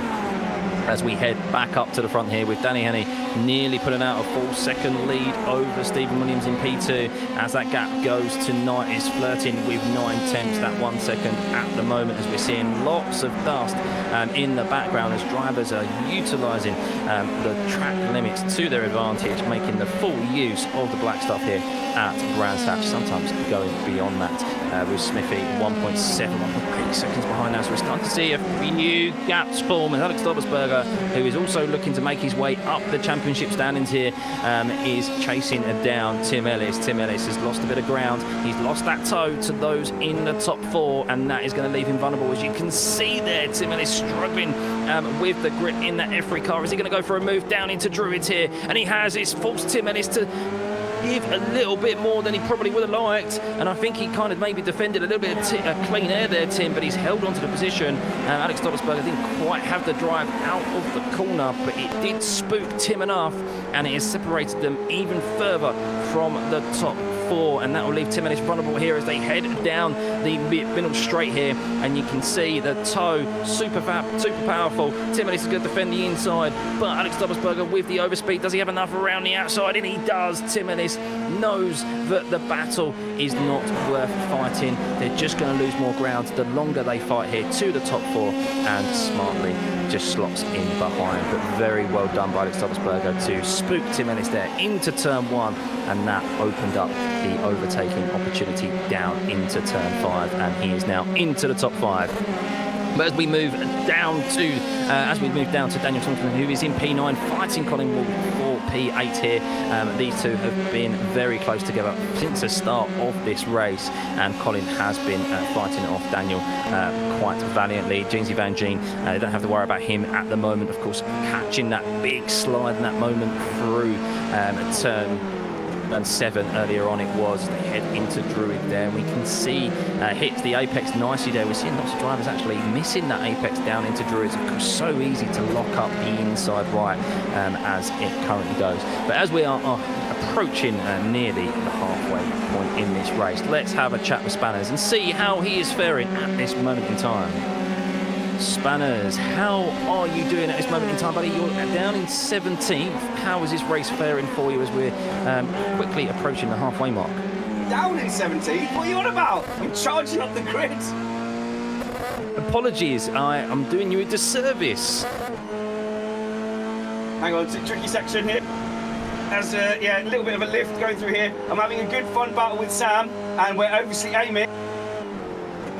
as we head back up to the front here, with Danny Henney nearly putting out a full second lead over Stephen Williams in P2, as that gap goes to 9, is flirting with 9 tenths, that 1 second at the moment, as we're seeing lots of dust in the background as drivers are utilising the track limits to their advantage, making the full use of the black stuff here at Brands Hatch, sometimes going beyond that, with Smithy 1.7, 1.8 seconds behind now. So we're starting to see a few gaps form, and Alex Dobersberger, who is also looking to make his way up the championship standings here, is chasing down Tim Ellis. Tim Ellis has lost a bit of ground. He's lost that toe to those in the top 4, and that is going to leave him vulnerable. As you can see there, Tim Ellis struggling with the grip in that F3 car. Is he going to go for a move down into Druids here? And he has. It's forced Tim Ellis to give a little bit more than he probably would have liked, and I think he kind of maybe defended a little bit of clean air there, Tim, but he's held onto the position. Alex Dobersberger didn't quite have the drive out of the corner, but it did spook Tim enough, and it has separated them even further from the top 4, and that will leave Tim Ellis vulnerable here as they head down the middle straight here, and you can see the toe super powerful. Tim Ellis is going to defend the inside, but Alex Dobersberger with the overspeed, does he have enough around the outside? And he does. Tim Ellis knows that the battle is not worth fighting. They're just going to lose more ground the longer they fight here to the top 4, and smartly just slots in behind. But very well done by Alex Dobersberger to spook Tim Ellis there into turn 1, and that opened up the overtaking opportunity down into turn 5, and he is now into the top 5. But as we move down to Daniel Thompson, who is in P9, fighting Colin Wall for P8 here. These two have been very close together since the start of this race, and Colin has been fighting off Daniel quite valiantly. Jeansy Van Gien, they don't have to worry about him at the moment. Of course, catching that big slide in that moment through turn 7 earlier on it was. They head into Druid there, and we can see hits the apex nicely there. We're seeing lots of drivers actually missing that apex down into Druids. Of course, so easy to lock up the inside right as it currently goes. But as we are approaching nearly the halfway point in this race, let's have a chat with Spanners and see how he is faring at this moment in time. Spanners, how are you doing at this moment in time, buddy? You're down in 17th. How is this race faring for you as we're quickly approaching the halfway mark? Down in 17th? What are you on about? I'm charging up the grid. Apologies, I'm doing you a disservice. Hang on, it's a tricky section here. as a little bit of a lift going through here. I'm having a good fun battle with Sam, and we're obviously aiming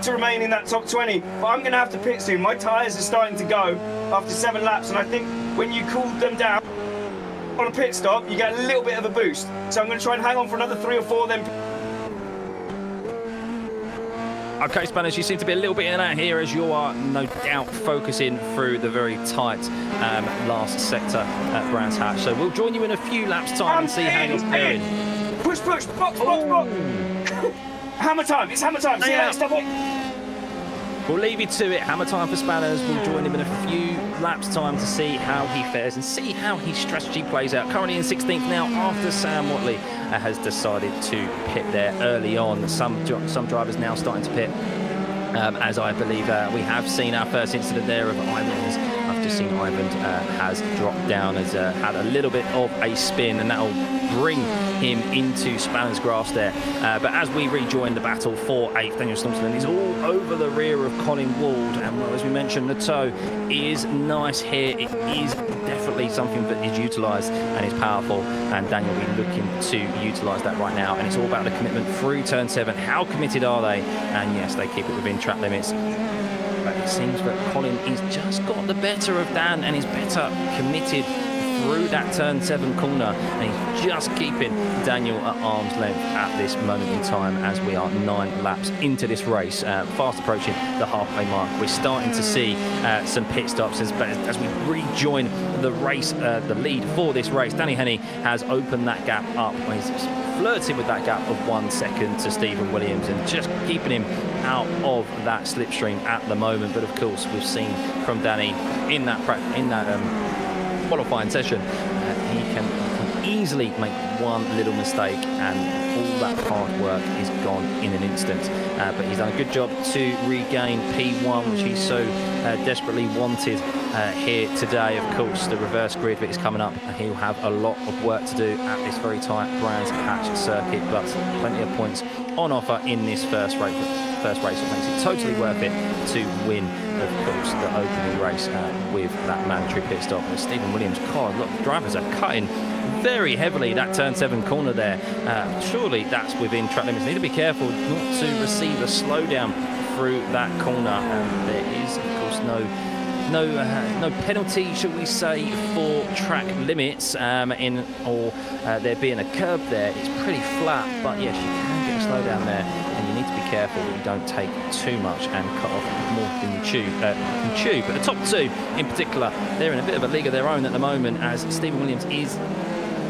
to remain in that top 20. But I'm going to have to pit soon. My tyres are starting to go after 7 laps, and I think when you cool them down on a pit stop, you get a little bit of a boost. So I'm going to try and hang on for another 3 or 4 then. Okay, Spanish, you seem to be a little bit in and out here as you are no doubt focusing through the very tight last sector at Brands Hatch. So we'll join you in a few laps' time and see how you're faring. Push, box. Hammer time, it's hammer time. See you later, stop it. We'll leave you to it. Hammer time for Spanners. We'll join him in a few laps' time to see how he fares and see how his strategy plays out. Currently in 16th now after Sam Watley has decided to pit there early on. Some drivers now starting to pit. As I believe we have seen our first incident there of Ivan's. I've just seen Ivan has dropped down, has had a little bit of a spin, and that will bring him into Spanner's grass there. But as we rejoin the battle for 8th, Daniel Stumsland is all over the rear of Colin Wald, and well, as we mentioned, the toe is nice here. It is definitely something that is utilised and is powerful, and Daniel will be looking to utilise that right now. And it's all about the commitment through turn 7. How committed are they? And yes, they keep it within track limits. But it seems that Colin has just got the better of Dan and is better committed through that turn 7 corner, and he's just keeping Daniel at arm's length at this moment in time as we are 9 laps into this race, fast approaching the halfway mark. We're starting to see some pit stops as we rejoin the race, the lead for this race. Danny Henney has opened that gap up. He's flirting with that gap of 1 second to Stephen Williams and just keeping him out of that slipstream at the moment. But of course, we've seen from Danny in that qualifying session, he can easily make one little mistake and all that hard work is gone in an instant. But he's done a good job to regain P1, which he's so desperately wanted here today. Of course, the reverse grid that is coming up, he'll have a lot of work to do at this very tight Brands Hatch circuit, but plenty of points on offer in this first race. It makes it totally worth it to win, of course, the opening race with that mandatory pit stop. And Stephen Williams, God, look, the drivers are cutting very heavily that turn 7 corner there. Surely that's within track limits. Need to be careful not to receive a slowdown through that corner. There is, of course, no penalty, shall we say, for track limits there being a curb there. It's pretty flat, but yes, you can get a slowdown there, and you need to be careful that you don't take too much and cut off more than you can chew. But the top 2 in particular, they're in a bit of a league of their own at the moment, as Stephen Williams is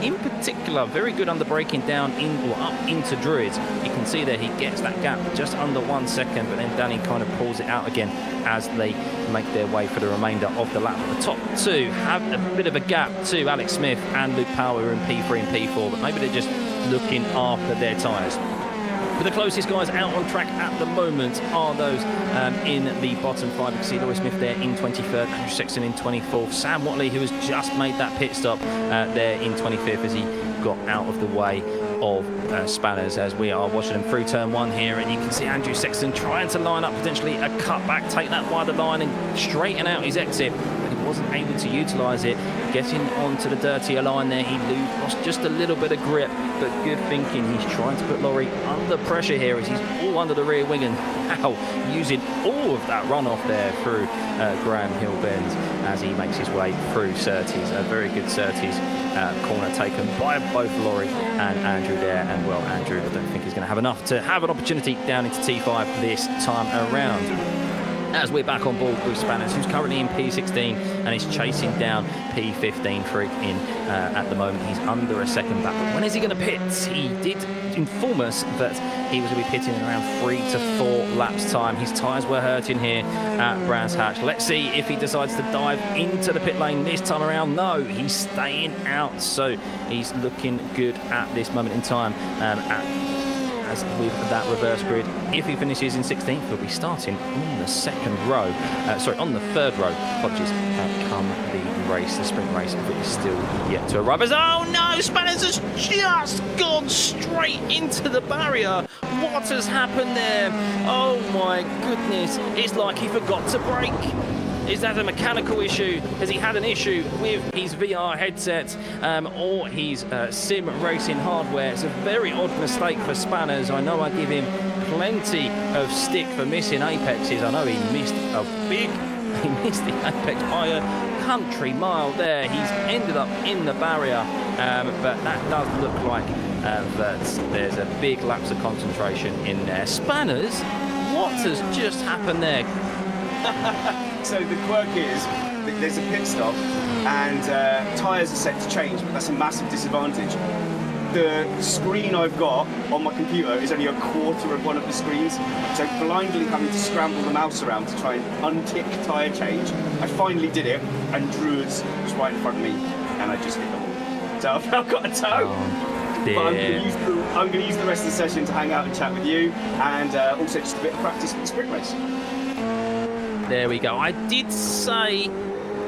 in particular very good under braking down in or up into Druids. You can see there he gets that gap just under 1 second, but then Danny kind of pulls it out again as they make their way for the remainder of the lap. The top 2 have a bit of a gap to Alex Smith and Luke Power, who are in P3 and P4, but maybe they're just looking after their tyres. But the closest guys out on track at the moment are those in the bottom 5. You can see Lewis Smith there in 23rd, Andrew Sexton in 24th, Sam Watley, who has just made that pit stop there in 25th as he got out of the way of Spanners, as we are watching them through turn 1 here, and you can see Andrew Sexton trying to line up potentially a cutback, take that wider line and straighten out his exit, but he wasn't able to utilise it. Getting onto the dirtier line there, he lost just a little bit of grip, but good thinking. He's trying to put Laurie under pressure here as he's all under the rear wing, and now using all of that runoff there through Graham Hill Bend as he makes his way through Surtees. A very good Surtees corner taken by both Laurie and Andrew there, and well, Andrew, I don't think he's going to have enough to have an opportunity down into T5 this time around. As we're back on board with Spanners, who's currently in P16 and is chasing down P15 Frigg in at the moment. He's under a second back. But when is he going to pit? He did inform us that he was going to be pitting in around 3 to 4 laps time. His tyres were hurting here at Brands Hatch. Let's see if he decides to dive into the pit lane this time around. No, he's staying out, so he's looking good at this moment in time. As with that reverse grid, if he finishes in 16th, he'll be starting on the on the third row. Apologies. Come the race, the sprint race, but is still yet to arrive. Oh no, Spanners has just gone straight into the barrier. What has happened there? Oh my goodness! It's like he forgot to brake. Is that a mechanical issue? Has he had an issue with his VR headset or his sim racing hardware? It's a very odd mistake for Spanners. I know I give him plenty of stick for missing apexes. I know he missed the apex by a country mile there. He's ended up in the barrier, but that does look like that there's a big lapse of concentration in there. Spanners, what has just happened there? So the quirk is that there's a pit stop and tyres are set to change, but that's a massive disadvantage. The screen I've got on my computer is only a quarter of one of the screens, so blindly having to scramble the mouse around to try and untick tyre change. I finally did it, and Druids was right in front of me, and I just hit the wall. So I've now got a toe. Oh, but I'm going to use the rest of the session to hang out and chat with you, and also just a bit of practice for the sprint race. There we go. I did say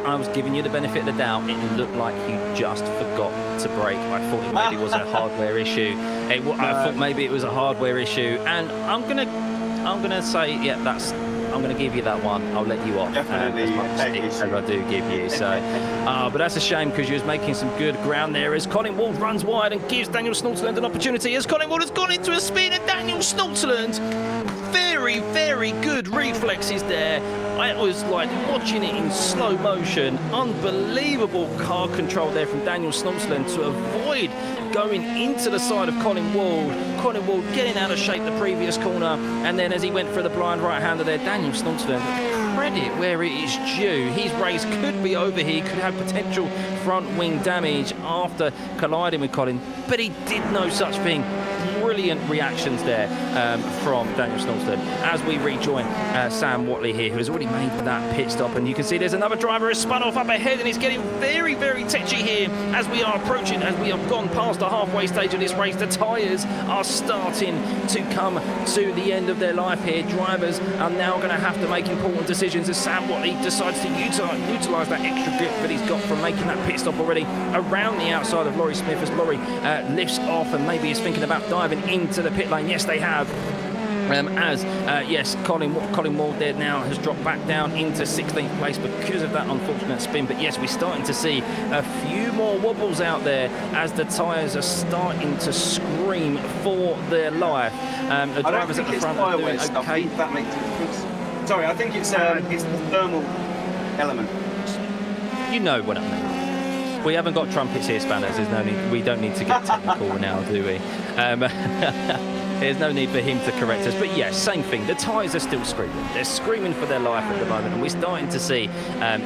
I was giving you the benefit of the doubt. It looked like you just forgot to brake. I thought it maybe was a hardware issue. I thought maybe it was a hardware issue, and I'm gonna say, yeah, I'm going to give you that one. I'll let you off Definitely, as much stick as I do give you. So, but that's a shame because you was making some good ground there as Colin Wald runs wide and gives Daniel Snortland an opportunity. As Colin Wald has gone into a spin, and Daniel Snortland, very, very good reflexes there. I was like watching it in slow motion. Unbelievable car control there from Daniel Snortland to avoid going into the side of Colin Wald. Colin Wald getting out of shape the previous corner, and then as he went for the blind right-hander there, Daniel Snortland, credit where it is due. His race could be over here, could have potential front wing damage after colliding with Colin, but he did no such thing. Brilliant reactions there from Daniel Snortland as we rejoin Sam Watley here, who has already made that pit stop, and you can see there's another driver who's spun off up ahead, and he's getting very, very tetchy here as we are approaching, as we have gone past the halfway stage of this race. The tyres are starting to come to the end of their life here. Drivers are now going to have to make important decisions as Sam Watley decides to utilise that extra grip that he's got from making that pit stop already around the outside of Laurie Smith as Laurie lifts off and maybe is thinking about diving into the pit lane. Yes, they have. Yes, Colin Wald there now has dropped back down into 16th place because of that unfortunate spin. But yes, we're starting to see a few more wobbles out there as the tyres are starting to scream for their life. The drivers at the front are doing okay. I think that makes a difference. Sorry, I think it's the thermal element. You know what I mean. We haven't got trumpets here, Spanners. There's no need. We don't need to get technical now, do we? There's no need for him to correct us. But yes, same thing. The tyres are still screaming. They're screaming for their life at the moment, and we're starting to see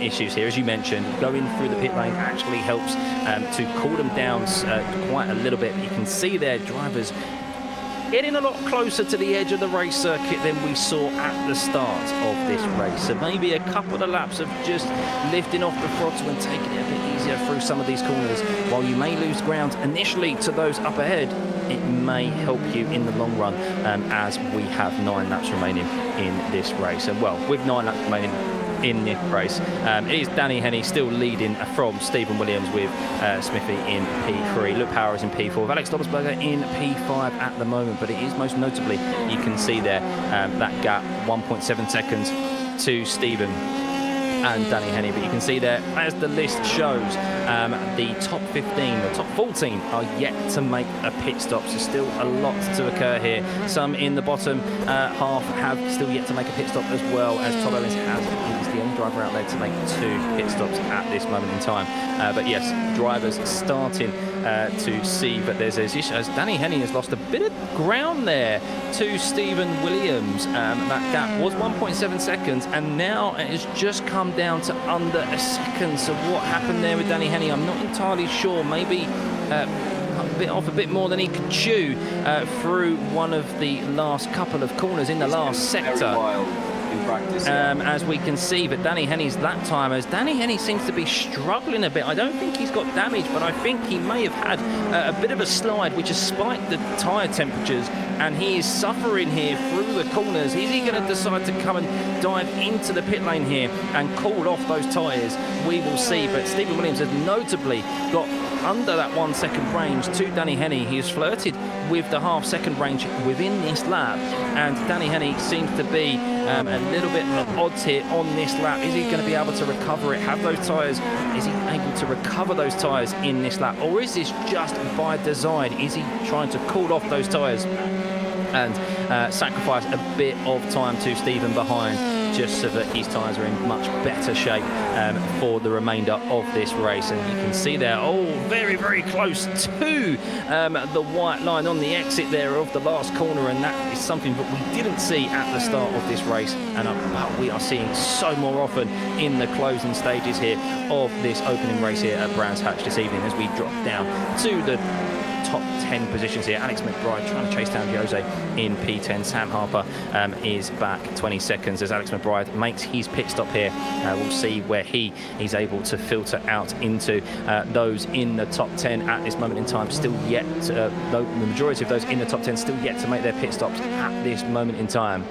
issues here. As you mentioned, going through the pit lane actually helps to cool them down quite a little bit. You can see their drivers getting a lot closer to the edge of the race circuit than we saw at the start of this race. So maybe a couple of laps of just lifting off the throttle and taking it a bit easier through some of these corners. While you may lose ground initially to those up ahead, it may help you in the long run as we have 9 laps remaining in this race. And well, with 9 laps remaining in this race, it is Danny Henney still leading from Stephen Williams with Smithy in P3. Luke Power is in P4 with Alex Dobbsberger in P5 at the moment, but it is most notably, you can see there that gap, 1.7 seconds to Stephen and Danny Henney. But you can see there, as the list shows, the top 15, the top 14 are yet to make a pit stop, so still a lot to occur here. Some in the bottom half have still yet to make a pit stop as well, as Todd Owens has. He's the only driver out there to make 2 pit stops at this moment in time. But yes, drivers starting to see that there's this issue, as Danny Henney has lost a bit of ground there to Stephen Williams. That gap was 1.7 seconds, and now it has just come down to under a second. So what happened there with Danny Henney, I'm not entirely sure. Maybe bit off a bit more than he could chew through one of the last couple of corners in the last sector. Practice, as we can see, but Danny Henney's lap time, as Danny Henney seems to be struggling a bit. I don't think he's got damage, but I think he may have had a bit of a slide which has spiked the tyre temperatures, and he is suffering here through the corners. Is he going to decide to come and dive into the pit lane here and cool off those tyres? We will see, but Stephen Williams has notably got under that 1 second range to Danny Henney. He has flirted with the half second range within this lap, and Danny Henney seems to be A little bit of odds here on this lap. Is he going to be able to recover it? Have those tyres? Is he able to recover those tyres in this lap? Or is this just by design? Is he trying to cool off those tyres and sacrifice a bit of time to Stephen behind, just so that his tyres are in much better shape for the remainder of this race? And you can see there, very, very close to the white line on the exit there of the last corner, and that is something that we didn't see at the start of this race, and but we are seeing so more often in the closing stages here of this opening race here at Brands Hatch this evening, as we drop down to the top 10 positions here. Alex McBride trying to chase down Jose in P10. Sam Harper is back 20 seconds as Alex McBride makes his pit stop here. We'll see where he is able to filter out into those in the top 10 at this moment in time. Still yet, the majority of those in the top 10 still yet to make their pit stops at this moment in time.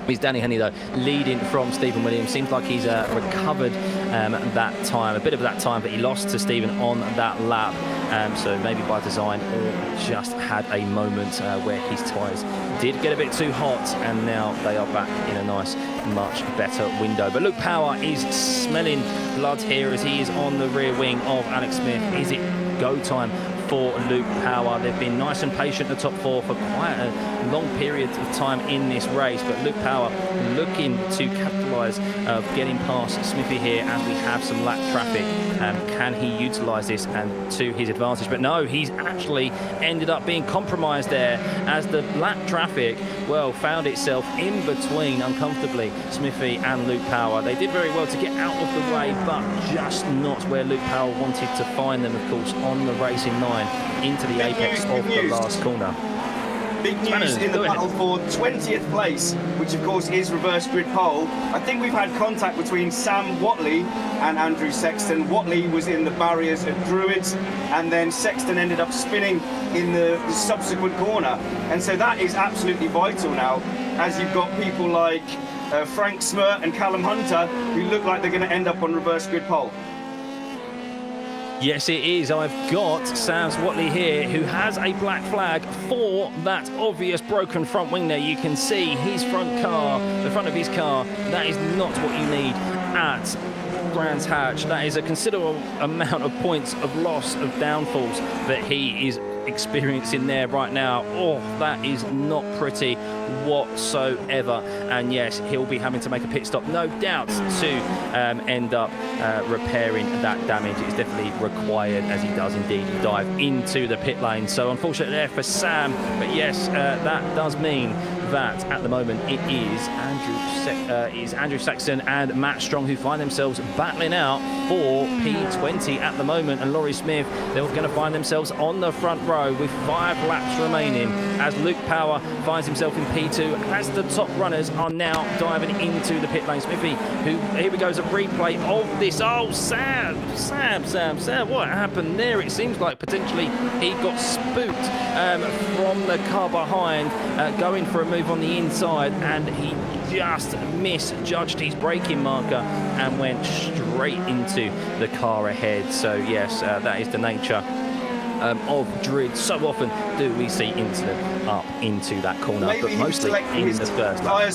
Is Danny Henny, though, leading from Stephen Williams. Seems like he's recovered that time, a bit of that time that he lost to Stephen on that lap. So maybe by design, or just had a moment where his tyres did get a bit too hot, and now they are back in a nice, much better window. But Luke Power is smelling blood here as he is on the rear wing of Alex Smith. Is it go time for Luke Power? They've been nice and patient in the top 4 for quite a long period of time in this race, but Luke Power looking to capitalise of getting past Smithy here as we have some lap traffic. Can he utilise this and to his advantage? But no, he's actually ended up being compromised there as the lap traffic, well, found itself in between uncomfortably Smithy and Luke Power. They did very well to get out of the way, but just not where Luke Power wanted to find them, of course, on the racing line into the apex of the last corner. Big news in the battle for 20th place, which of course is reverse grid pole. I think we've had contact between Sam Watley and Andrew Sexton. Watley was in the barriers at Druids, and then Sexton ended up spinning in the subsequent corner. And so that is absolutely vital now, as you've got people like Frank Smirt and Callum Hunter, who look like they're going to end up on reverse grid pole. Yes, it is. I've got Sam Watley here, who has a black flag for that obvious broken front wing there. You can see his front car, the front of his car. That is not what you need at Brands Hatch. That is a considerable amount of points of loss of downfalls that he is experiencing there right now. Oh, that is not pretty whatsoever. And yes, he'll be having to make a pit stop, no doubt, to end up repairing that damage. It is definitely required, as he does indeed dive into the pit lane. So unfortunately there for Sam, but yes, that does mean that at the moment it is Andrew Saxon and Matt Strong who find themselves battling out for P20 at the moment, and Laurie Smith, they're going to find themselves on the front row with 5 laps remaining as Luke Power finds himself in P2 as the top runners are now diving into the pit lane. Smithy, who, here we go, is a replay of this. Oh, Sam, what happened there? It seems like potentially he got spooked from the car behind, going for a move on the inside, and he just misjudged his braking marker and went straight into the car ahead. So yes, that is the nature of Druid. So often do we see incident up into that corner, maybe but mostly in the first lap.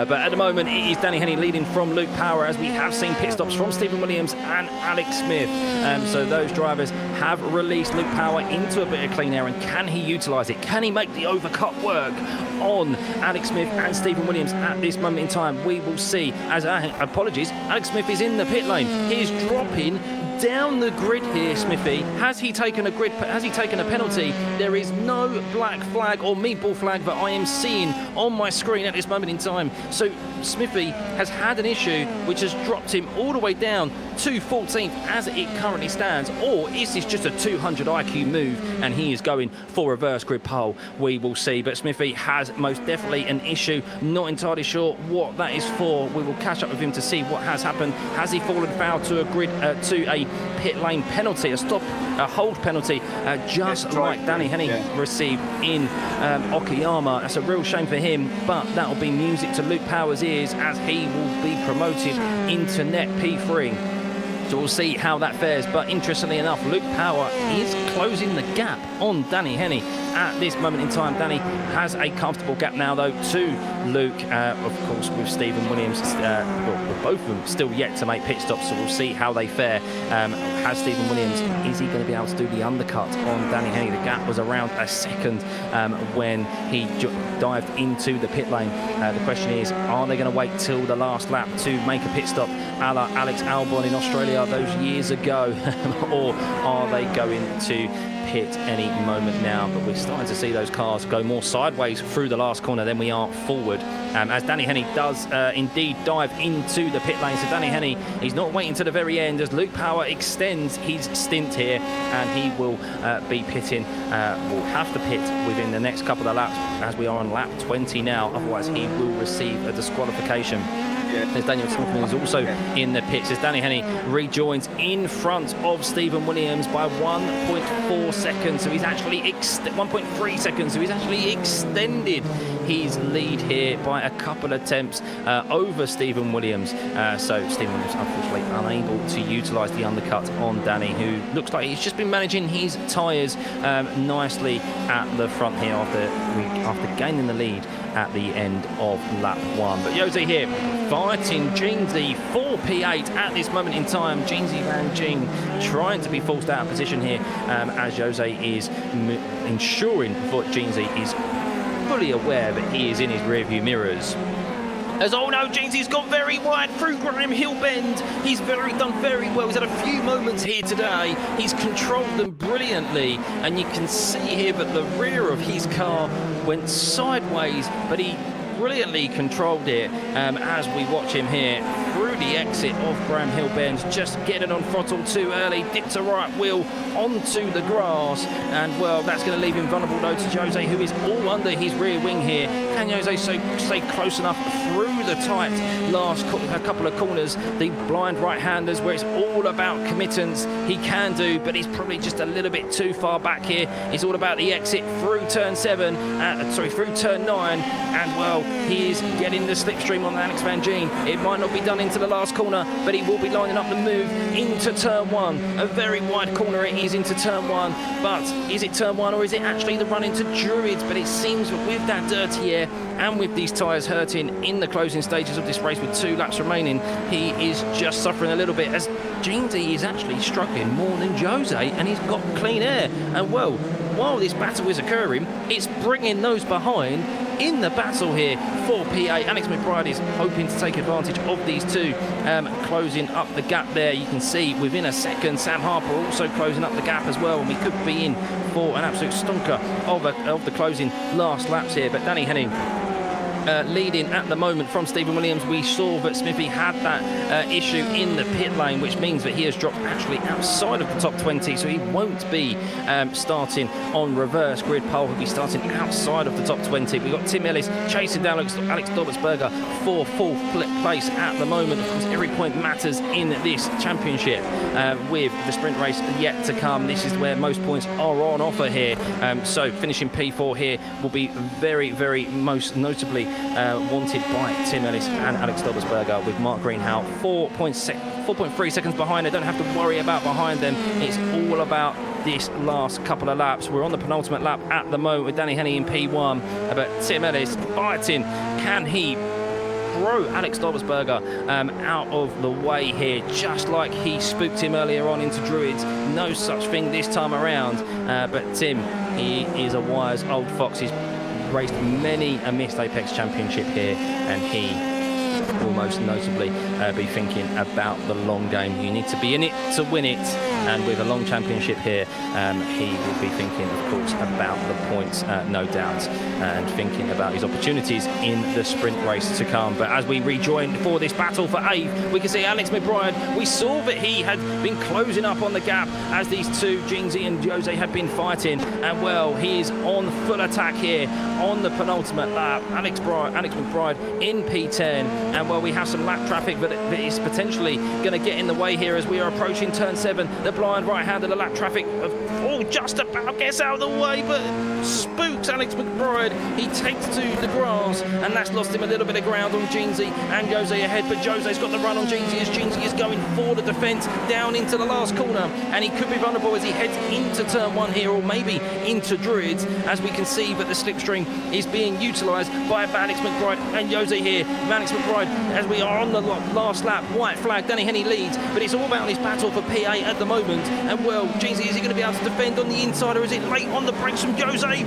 But at the moment, it is Danny Henny leading from Luke Power, as we have seen pit stops from Stephen Williams and Alex Smith. So those drivers have released Luke Power into a bit of clean air, and can he utilise it? Can he make the overcut work on Alex Smith and Stephen Williams at this moment in time? We will see. As apologies, Alex Smith is in the pit lane. He is dropping down the grid here, Smithy. Has he taken a penalty? There is no black flag or meatball flag that I am seeing on my screen at this moment in time. So Smithy has had an issue which has dropped him all the way down to 14th as it currently stands, or is this just a 200 IQ move and he is going for reverse grid pole? We will see, but Smithy has most definitely an issue. Not entirely sure what that is for. We will catch up with him to see what has happened. Has he fallen foul to a pit lane penalty, a hold penalty, just like Danny Henny received in Okayama? That's a real shame for him, but that will be music to Luke Power's ears as he will be promoted into net P3. So we'll see how that fares. But interestingly enough, Luke Power is closing the gap on Danny Henny at this moment in time. Danny has a comfortable gap now, though, to Luke. Of course, with Stephen Williams, with both of them still yet to make pit stops, so we'll see how they fare. Has Stephen Williams, is he going to be able to do the undercut on Danny Henny? The gap was around a second when he dived into the pit lane. The question is, are they going to wait till the last lap to make a pit stop a la Alex Albon in Australia those years ago? Or are they going to pit any moment now? But we're starting to see those cars go more sideways through the last corner than we are forward, as Danny Henny does indeed dive into the pit lane. So Danny Henny, he's not waiting to the very end as Luke Power extends his stint here, and he will be pitting, will have to pit within the next couple of laps, as we are on lap 20 now. Otherwise he will receive a disqualification. There's Daniel Timmerman, who's also in the pits as Danny Henny rejoins in front of Stephen Williams by 1.4 seconds. So he's actually 1.3 seconds. So he's actually extended his lead here by a couple of attempts over Stephen Williams. So Stephen Williams unfortunately unable to utilise the undercut on Danny, who looks like he's just been managing his tyres nicely at the front here after gaining the lead at the end of lap 1. But Jose here fighting Jeansy for P8 at this moment in time. Jeansy Van Jing trying to be forced out of position here, as Jose is ensuring that Jeansy is fully aware that he is in his rearview mirrors. As, oh no, Jeansy's gone very wide through Graham Hill Bend. He's done very well. He's had a few moments here today. He's controlled them brilliantly, and you can see here that the rear of his car went sideways, but he brilliantly controlled it as we watch him here through the exit of Graham Hill Bend, just getting on throttle too early, dipped a right wheel onto the grass, and well, that's going to leave him vulnerable though to Jose, who is all under his rear wing here. Can Jose stay close enough through the tight last couple of corners, the blind right-handers where it's all about committance? He can do, but he's probably just a little bit too far back here. It's all about the exit through turn 7, through turn 9, and well, he is getting the slipstream on Alex Van Gien. It might not be done into the last corner, but he will be lining up the move into turn 1. A very wide corner it is into turn 1, but is it turn 1 or is it actually the run into Druids? But it seems that with that dirty air and with these tyres hurting in the closing stages of this race with 2 laps remaining, he is just suffering a little bit, as Jeansy is actually struggling more than Jose, and he's got clean air. And well, while this battle is occurring, it's bringing those behind in the battle here for P8. Alex McBride is hoping to take advantage of these two, closing up the gap there. You can see within a second Sam Harper also closing up the gap as well, and we could be in for an absolute stonker of the closing last laps here. But Danny Henning leading at the moment from Stephen Williams. We saw that Smithy had that issue in the pit lane, which means that he has dropped actually outside of the top 20, so he won't be starting on reverse grid pole. He'll be starting outside of the top 20. We've got Tim Ellis chasing down Alex Dobertsberger for fourth place at the moment. Of course, every point matters in this championship. With the sprint race yet to come, this is where most points are on offer here. So finishing P4 here will be very, very most notably wanted by Tim Ellis and Alex Dobertsberger, with Mark Greenhow 4.3 seconds behind. They don't have to worry about behind them. It's all about this last couple of laps. We're on the penultimate lap at the moment with Danny Henny in P1, but Tim Ellis fighting. Can he throw Alex Dobertsberger out of the way here, just like he spooked him earlier on into Druids? No such thing this time around, but Tim, he is a wise old fox. He's raced many a missed Apex Championship here, and he will most notably be thinking about the long game. You need to be in it to win it, and with a long championship here, he will be thinking, of course, about the points, no doubt, and thinking about his opportunities in the sprint race to come. But as we rejoin for this battle for 8th, we can see Alex McBride. We saw that he had been closing up on the gap as these two, Jeansy and Jose, had been fighting, and well, he is on full attack here on the penultimate lap. Alex McBride in P10. And well, we have some lap traffic that is potentially going to get in the way here as we are approaching turn 7. The blind right-hander, the lap traffic, just about gets out of the way, but spooks Alex McBride. He takes to the grass, and that's lost him a little bit of ground on Jeansy and Jose ahead, but Jose's got the run on Jeansy as Jeansy is going for the defence down into the last corner, and he could be vulnerable as he heads into turn 1 here, or maybe into Druids, as we can see that the slipstream is being utilised by Alex McBride and Jose here. Alex McBride, as we are on the last lap, white flag, Danny Henny leads, but it's all about his battle for P8 at the moment, and well, Jeansy, is he going to be able to defend on the inside, or is it late on the brakes from Jose?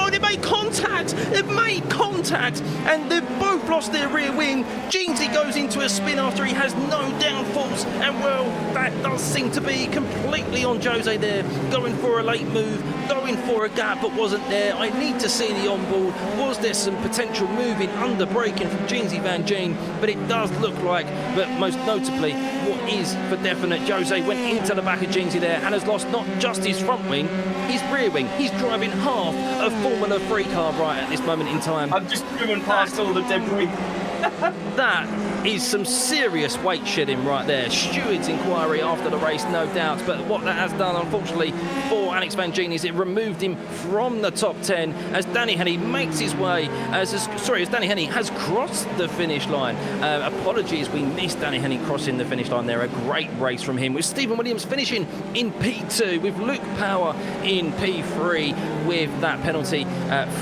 They made contact! They've made contact! And they've both lost their rear wing. Jeansy goes into a spin after he has no downforce. And well, that does seem to be completely on Jose there. Going for a late move, going for a gap, but wasn't there. I need to see the onboard. Was there some potential moving under braking from Jeansy Van Gene? But it does look like, but most notably, what is for definite, Jose went into the back of Jeansy there and has lost not just his front wing, his rear wing. He's driving half a Formula 3 car right at this moment in time. I've just driven past all the debris. That is some serious weight shedding right there. Steward's inquiry after the race, no doubt. But what that has done, unfortunately, for Alex Van Gene is it removed him from the top 10 as Danny Henny makes his way, as Danny Henny has crossed the finish line. Apologies, we missed Danny Henny crossing the finish line there. A great race from him, with Stephen Williams finishing in P2, with Luke Power in P3, with that penalty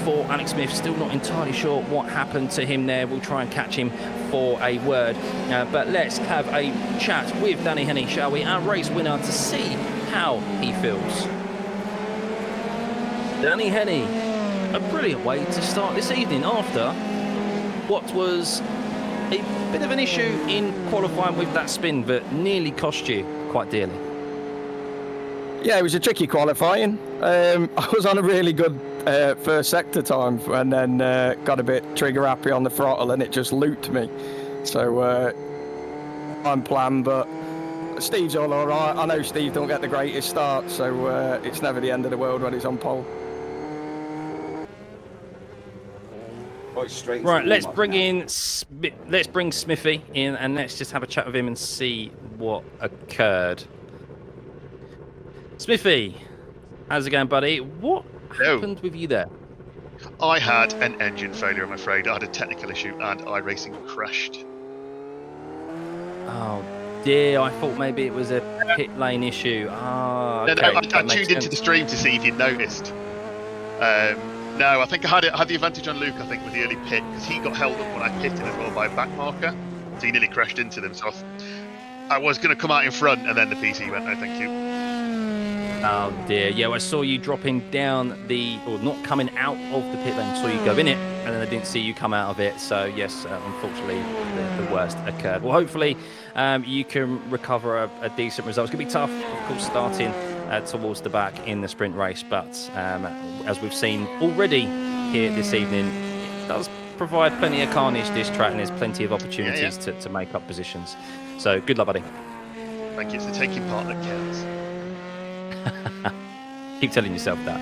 for Alex Smith. Still not entirely sure what happened to him there. We'll try and catch him for a word, but let's have a chat with Danny Henny, shall we, our race winner, to see how he feels. Danny Henny, a brilliant way to start this evening after what was a bit of an issue in qualifying with that spin that nearly cost you quite dearly. Yeah, it was a tricky qualifying. I was on a really good first sector time, and then got a bit trigger happy on the throttle, and it just looped me. So I'm planned, but Steve's all right. I know Steve don't get the greatest start, so it's never the end of the world when he's on pole. Right, let's bring Smithy in, and let's just have a chat with him and see what occurred. Smithy, how's it going, buddy? What happened with you there? I had an engine failure, I'm afraid. I had a technical issue and iRacing crashed. Oh dear, I thought maybe it was a pit lane issue. Okay, I tuned into the stream to see if you'd noticed. No, I think I had the advantage on Luke, I think, with the early pit, because he got held up when I pitted as well by a back marker. So he nearly crashed into them. So I was going to come out in front, and then the PC went, no, thank you. Oh dear, yeah, I saw you dropping down or not coming out of the pit lane, saw you go in it, and then I didn't see you come out of it. So yes, unfortunately, the worst occurred. Well, hopefully you can recover a decent result. It's going to be tough, of course, starting towards the back in the sprint race, but as we've seen already here this evening, it does provide plenty of carnage, this track, and there's plenty of opportunities to make up positions. So good luck, buddy. Thank you. It's the taking part that counts. Keep telling yourself that.